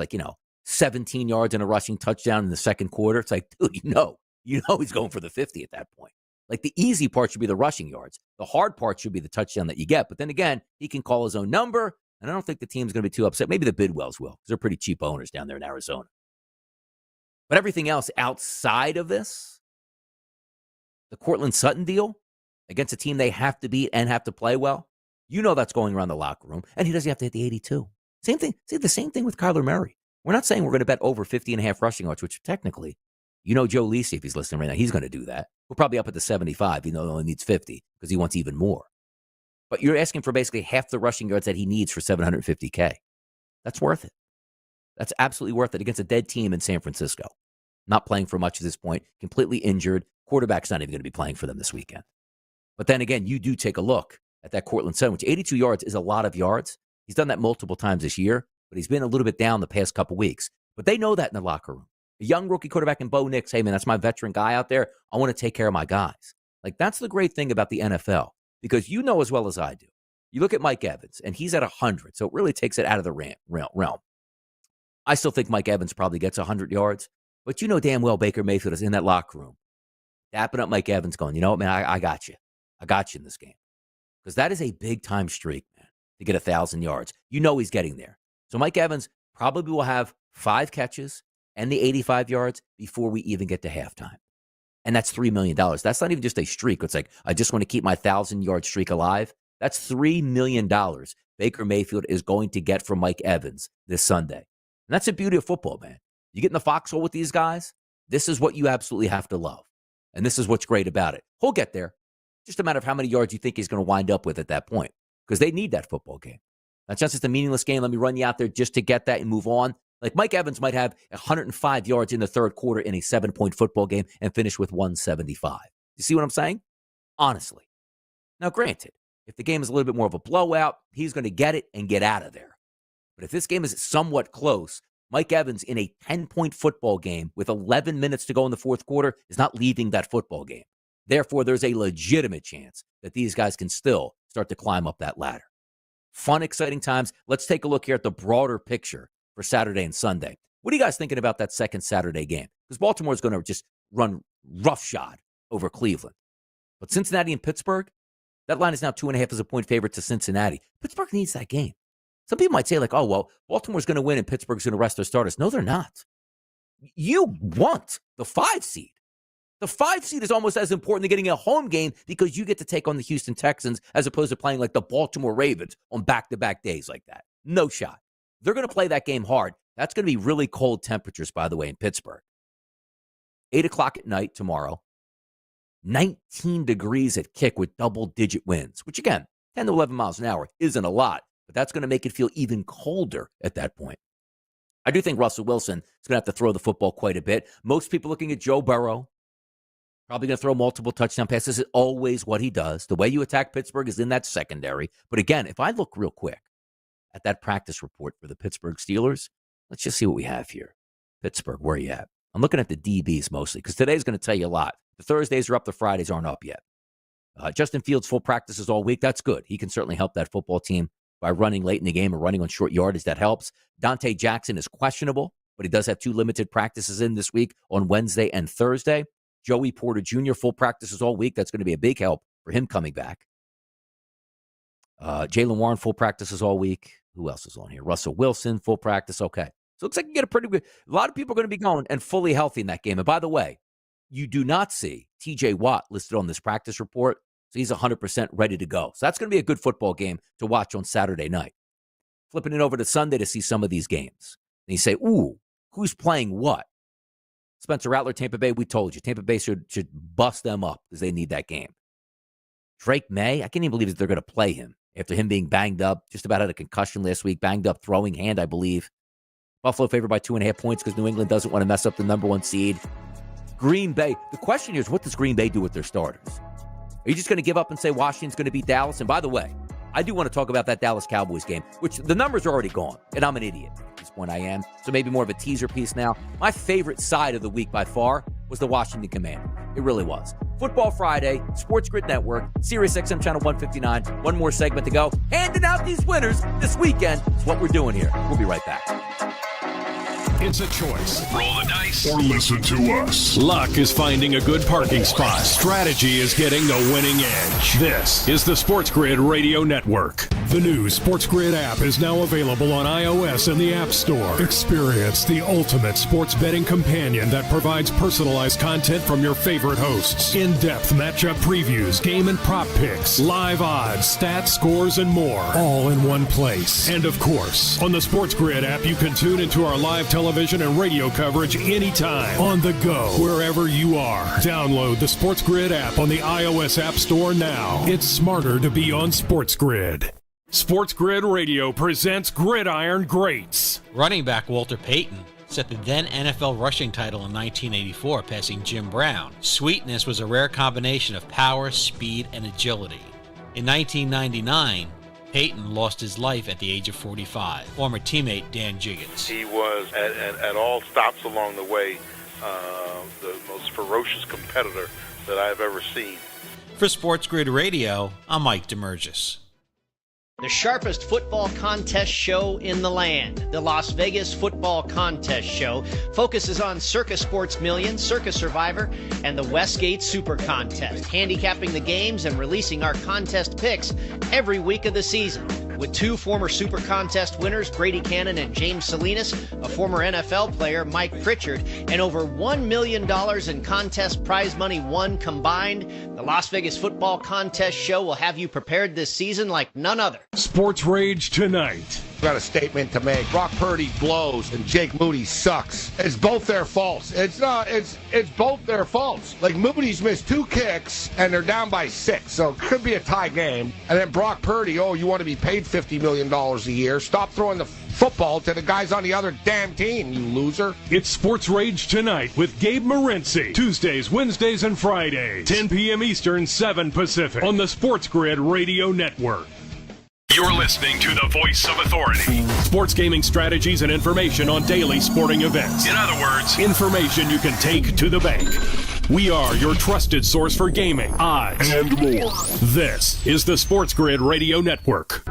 17 yards and a rushing touchdown in the second quarter. It's like, dude, you know he's going for the 50 at that point. Like, the easy part should be the rushing yards. The hard part should be the touchdown that you get. But then again, he can call his own number, and I don't think the team's going to be too upset. Maybe the Bidwells will, because they're pretty cheap owners down there in Arizona. But everything else outside of this, the Cortland Sutton deal against a team they have to beat and have to play well, that's going around the locker room, and he doesn't have to hit the 82. Same thing. See, the same thing with Kyler Murray. We're not saying we're going to bet over 50.5 rushing yards, which technically, Joe Lisi, if he's listening right now, he's going to do that. We're probably up at the 75, he only needs 50 because he wants even more. But you're asking for basically half the rushing yards that he needs for $750K. That's worth it. That's absolutely worth it against a dead team in San Francisco. Not playing for much at this point, completely injured. Quarterback's not even going to be playing for them this weekend. But then again, you do take a look at that Cortland Sutton, which 82 yards is a lot of yards. He's done that multiple times this year, but he's been a little bit down the past couple weeks. But they know that in the locker room. A young rookie quarterback in Bo Nix, hey, man, that's my veteran guy out there. I want to take care of my guys. Like, that's the great thing about the NFL, because you know as well as I do. You look at Mike Evans, and he's at 100, so it really takes it out of the realm. I still think Mike Evans probably gets 100 yards, but you know damn well Baker Mayfield is in that locker room, dapping up Mike Evans, going, you know what, man, I got you. I got you in this game. Because that is a big-time streak, man, to get 1,000 yards. You know he's getting there. So Mike Evans probably will have 5 catches and the 85 yards before we even get to halftime. And that's $3 million. That's not even just a streak. It's like, I just want to keep my 1,000-yard streak alive. That's $3 million Baker Mayfield is going to get from Mike Evans this Sunday. And that's the beauty of football, man. You get in the foxhole with these guys, this is what you absolutely have to love. And this is what's great about it. He'll get there. Just a matter of how many yards you think he's going to wind up with at that point, because they need that football game. That's just a meaningless game. Let me run you out there just to get that and move on. Like, Mike Evans might have 105 yards in the third quarter in a 7-point football game and finish with 175. You see what I'm saying? Honestly. Now, granted, if the game is a little bit more of a blowout, he's going to get it and get out of there. But if this game is somewhat close, Mike Evans in a 10-point football game with 11 minutes to go in the fourth quarter is not leaving that football game. Therefore, there's a legitimate chance that these guys can still start to climb up that ladder. Fun, exciting times. Let's take a look here at the broader picture for Saturday and Sunday. What are you guys thinking about that second Saturday game? Because Baltimore is going to just run roughshod over Cleveland. But Cincinnati and Pittsburgh, that line is now 2.5 as a point favorite to Cincinnati. Pittsburgh needs that game. Some people might say, like, oh, well, Baltimore's going to win and Pittsburgh's going to rest their starters. No, they're not. You want the 5 seed. The 5 seed is almost as important to getting a home game because you get to take on the Houston Texans as opposed to playing like the Baltimore Ravens on back-to-back days like that. No shot. They're going to play that game hard. That's going to be really cold temperatures, by the way, in Pittsburgh. 8 o'clock at night tomorrow. 19 degrees at kick with double-digit winds, which, again, 10 to 11 miles an hour isn't a lot, but that's going to make it feel even colder at that point. I do think Russell Wilson is going to have to throw the football quite a bit. Most people looking at Joe Burrow, probably going to throw multiple touchdown passes. This is always what he does. The way you attack Pittsburgh is in that secondary. But again, if I look real quick at that practice report for the Pittsburgh Steelers, let's just see what we have here. Pittsburgh, where are you at? I'm looking at the DBs mostly because today's going to tell you a lot. The Thursdays are up, the Fridays aren't up yet. Justin Fields, full practices all week. That's good. He can certainly help that football team by running late in the game or running on short yardage. That helps. Dante Jackson is questionable, but he does have 2 limited practices in this week on Wednesday and Thursday. Joey Porter Jr., full practices all week. That's going to be a big help for him coming back. Jaylen Warren, full practices all week. Who else is on here? Russell Wilson, full practice. Okay. So it looks like you get a pretty good. A lot of people are going to be going and fully healthy in that game. And by the way, you do not see TJ Watt listed on this practice report. So he's 100% ready to go. So that's going to be a good football game to watch on Saturday night. Flipping it over to Sunday to see some of these games. And you say, ooh, who's playing what? Spencer Rattler, Tampa Bay, we told you. Tampa Bay should bust them up because they need that game. Drake May, I can't even believe that they're going to play him after him being banged up. Just about had a concussion last week. Banged up throwing hand, I believe. Buffalo favored by 2.5 points because New England doesn't want to mess up the number 1 seed. Green Bay. The question here is, what does Green Bay do with their starters? Are you just going to give up and say Washington's going to beat Dallas? And by the way, I do want to talk about that Dallas Cowboys game, which the numbers are already gone, and I'm an idiot. At this point I am. So maybe more of a teaser piece now. My favorite side of the week by far was the Washington Commanders. It really was. Football Friday, SportsGrid Network, Sirius XM Channel 159. One more segment to go. Handing out these winners this weekend is what we're doing here. We'll be right back. It's a choice. Roll the dice or listen to us. Luck is finding a good parking spot. Strategy is getting the winning edge. This is the SportsGrid Radio Network. The new SportsGrid app is now available on iOS and the App Store. Experience the ultimate sports betting companion that provides personalized content from your favorite hosts. In-depth matchup previews, game and prop picks, live odds, stats, scores, and more. All in one place. And of course, on the SportsGrid app, you can tune into our live television and radio coverage anytime. On the go, wherever you are. Download the SportsGrid app on the iOS App Store now. It's smarter to be on SportsGrid. SportsGrid Radio presents Gridiron Greats. Running back Walter Payton set the then NFL rushing title in 1984, passing Jim Brown. Sweetness was a rare combination of power, speed, and agility. In 1999, Payton lost his life at the age of 45. Former teammate Dan Jiggins. He was, at all stops along the way, the most ferocious competitor that I've ever seen. For SportsGrid Radio, I'm Mike DeMurgis. The sharpest football contest show in the land, the Las Vegas Football Contest Show, focuses on Circus Sports Million, Circus Survivor, and the Westgate Super Contest, handicapping the games and releasing our contest picks every week of the season. With two former Super Contest winners, Brady Cannon and James Salinas, a former NFL player, Mike Pritchard, and over $1 million in contest prize money won combined, the Las Vegas Football Contest Show will have you prepared this season like none other. Sports Rage tonight. Got a statement to make. Brock Purdy blows and Jake Moody sucks. It's both their faults. It's both their faults. Like, Moody's missed 2 kicks and they're down by 6, so it could be a tie game. And then Brock Purdy, oh, you want to be paid $50 million a year? Stop throwing the football to the guys on the other damn team, you loser. It's Sports Rage tonight with Gabe Morency. Tuesdays, Wednesdays, and Fridays. 10 p.m. Eastern, 7 Pacific. On the SportsGrid Radio Network. You're listening to the voice of authority. Sports gaming strategies and information on daily sporting events. In other words, information you can take to the bank. We are your trusted source for gaming, odds, and more. This is the SportsGrid Radio Network.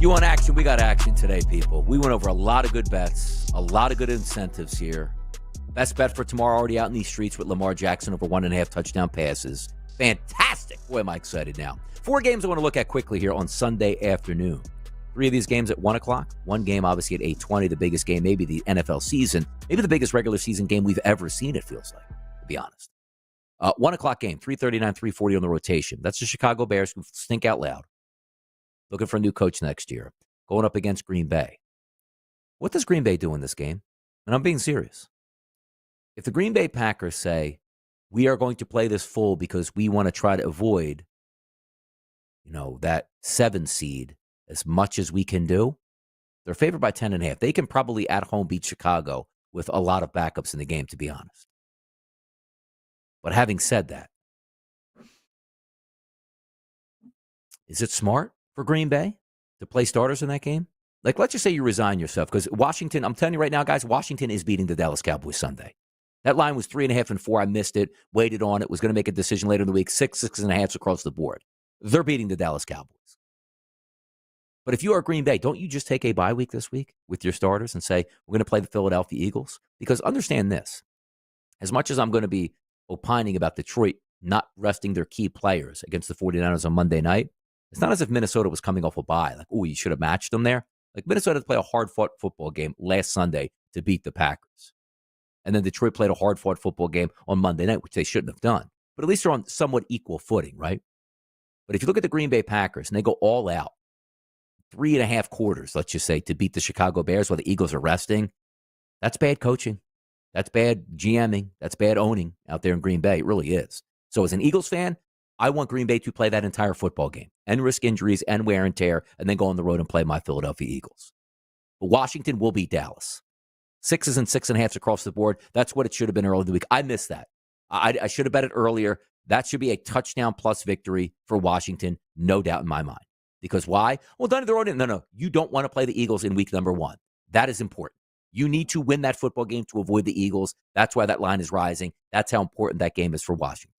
You want action? We got action today, people. We went over a lot of good bets, a lot of good incentives here. Best bet for tomorrow already out in these streets with Lamar Jackson over 1.5 touchdown passes. Fantastic. Boy, am I excited now. 4 games I want to look at quickly here on Sunday afternoon. 3 of these games at 1 o'clock. 1 game, obviously, at 8:20. The biggest game, maybe the NFL season. Maybe the biggest regular season game we've ever seen, it feels like, to be honest. 1 o'clock game, 339, 340 on the rotation. That's the Chicago Bears who stink out loud. Looking for a new coach next year. Going up against Green Bay. What does Green Bay do in this game? And I'm being serious. If the Green Bay Packers say, we are going to play this full because we want to try to avoid, that 7 seed as much as we can do, they're favored by 10.5. They can probably at home beat Chicago with a lot of backups in the game, to be honest. But having said that, is it smart for Green Bay to play starters in that game? Like, let's just say you resign yourself, because Washington, I'm telling you right now, guys, Washington is beating the Dallas Cowboys Sunday. That line was 3.5 and 4. I missed it, waited on it, was going to make a decision later in the week. 6.5 across the board. They're beating the Dallas Cowboys. But if you are Green Bay, don't you just take a bye week this week with your starters and say, we're going to play the Philadelphia Eagles? Because understand this, as much as I'm going to be opining about Detroit not resting their key players against the 49ers on Monday night, it's not as if Minnesota was coming off a bye. Like, oh, you should have matched them there. Like, Minnesota played a hard-fought football game last Sunday to beat the Packers. And then Detroit played a hard-fought football game on Monday night, which they shouldn't have done. But at least they're on somewhat equal footing, right? But if you look at the Green Bay Packers and they go all out, 3.5 quarters, let's just say, to beat the Chicago Bears while the Eagles are resting, that's bad coaching. That's bad GMing. That's bad owning out there in Green Bay. It really is. So as an Eagles fan, I want Green Bay to play that entire football game and risk injuries and wear and tear and then go on the road and play my Philadelphia Eagles. But Washington will beat Dallas. 6s and 6.5s across the board. That's what it should have been earlier in the week. I missed that. I should have bet it earlier. That should be a touchdown plus victory for Washington, no doubt in my mind. Because why? Well, done their own. No. You don't want to play the Eagles in week number 1. That is important. You need to win that football game to avoid the Eagles. That's why that line is rising. That's how important that game is for Washington.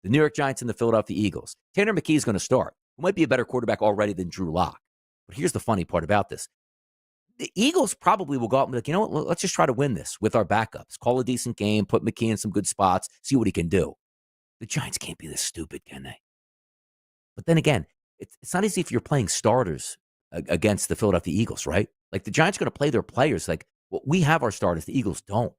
The New York Giants and the Philadelphia Eagles. Tanner McKee is going to start. who might be a better quarterback already than Drew Lock. But here's the funny part about this. The Eagles probably will go out and be like, you know what, let's just try to win this with our backups. Call a decent game, put McKee in some good spots, see what he can do. The Giants can't be this stupid, can they? But then again, it's not as if you're playing starters against the Philadelphia Eagles, right? Like, the Giants are going to play their players. Like, well, we have our starters. The Eagles don't.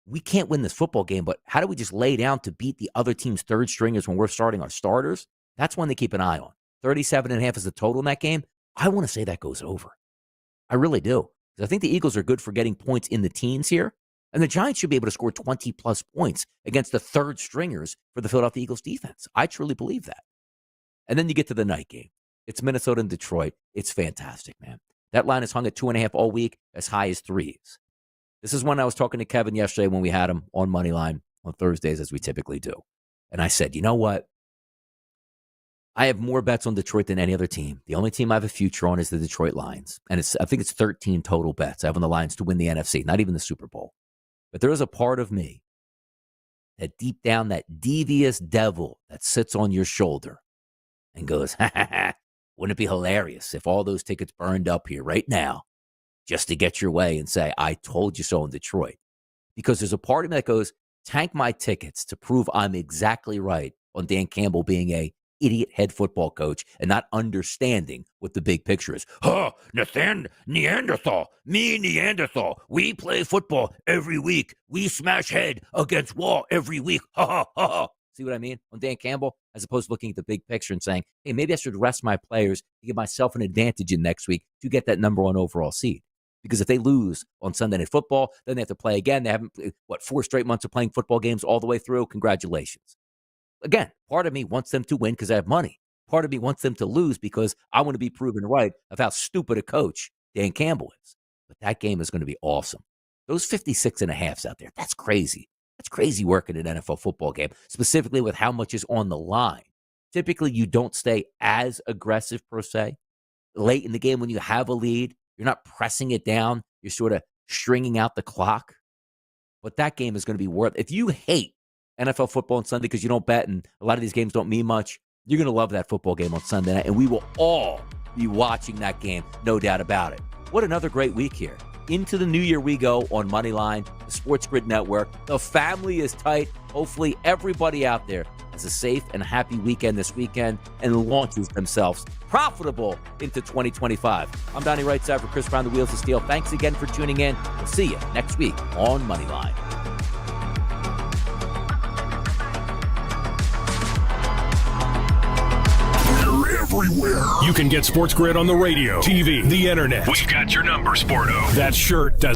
We can't win this football game, but how do we just lay down to beat the other team's third stringers when we're starting our starters? That's one they keep an eye on. 37.5 is the total in that game. I want to say that goes over. I really do. Because I think the Eagles are good for getting points in the teens here. And the Giants should be able to score 20-plus points against the third stringers for the Philadelphia Eagles defense. I truly believe that. And then you get to the night game. It's Minnesota and Detroit. It's fantastic, man. That line is hung at 2.5 all week, as high as 3. This is when I was talking to Kevin yesterday when we had him on Moneyline on Thursdays, as we typically do. And I said, you know what? I have more bets on Detroit than any other team. The only team I have a future on is the Detroit Lions. And I think it's 13 total bets I have on the Lions to win the NFC, not even the Super Bowl. But there is a part of me that deep down, that devious devil that sits on your shoulder and goes, ha, ha, ha, wouldn't it be hilarious if all those tickets burned up here right now just to get your way and say, I told you so in Detroit? Because there's a part of me that goes, tank my tickets to prove I'm exactly right on Dan Campbell being a idiot head football coach and not understanding what the big picture is. Neanderthal, me Neanderthal. We play football every week. We smash head against wall every week. Ha ha ha ha. See what I mean? On Dan Campbell, as opposed to looking at the big picture and saying, hey, maybe I should rest my players to give myself an advantage in next week to get that number 1 overall seed. Because if they lose on Sunday Night Football, then they have to play again. They haven't, 4 straight months of playing football games all the way through. Congratulations. Again, part of me wants them to win because I have money. Part of me wants them to lose because I want to be proven right of how stupid a coach Dan Campbell is. But that game is going to be awesome. Those 56.5s out there, that's crazy. That's crazy work in an NFL football game, specifically with how much is on the line. Typically, you don't stay as aggressive, per se. Late in the game when you have a lead, you're not pressing it down. You're sort of stringing out the clock. But that game is going to be worth it. If you hate NFL football on Sunday because you don't bet and a lot of these games don't mean much, you're going to love that football game on Sunday night, and we will all be watching that game, no doubt about it. What another great week here. Into the new year we go on Moneyline, the SportsGrid Network. The family is tight. Hopefully everybody out there has a safe and happy weekend this weekend and launches themselves profitable into 2025. I'm Donnie Rightside for Chris Brown, the Wheels of Steel. Thanks again for tuning in. We'll see you next week on Moneyline. Everywhere. You can get SportsGrid on the radio, TV, the internet. We've got your number, Sporto. That shirt does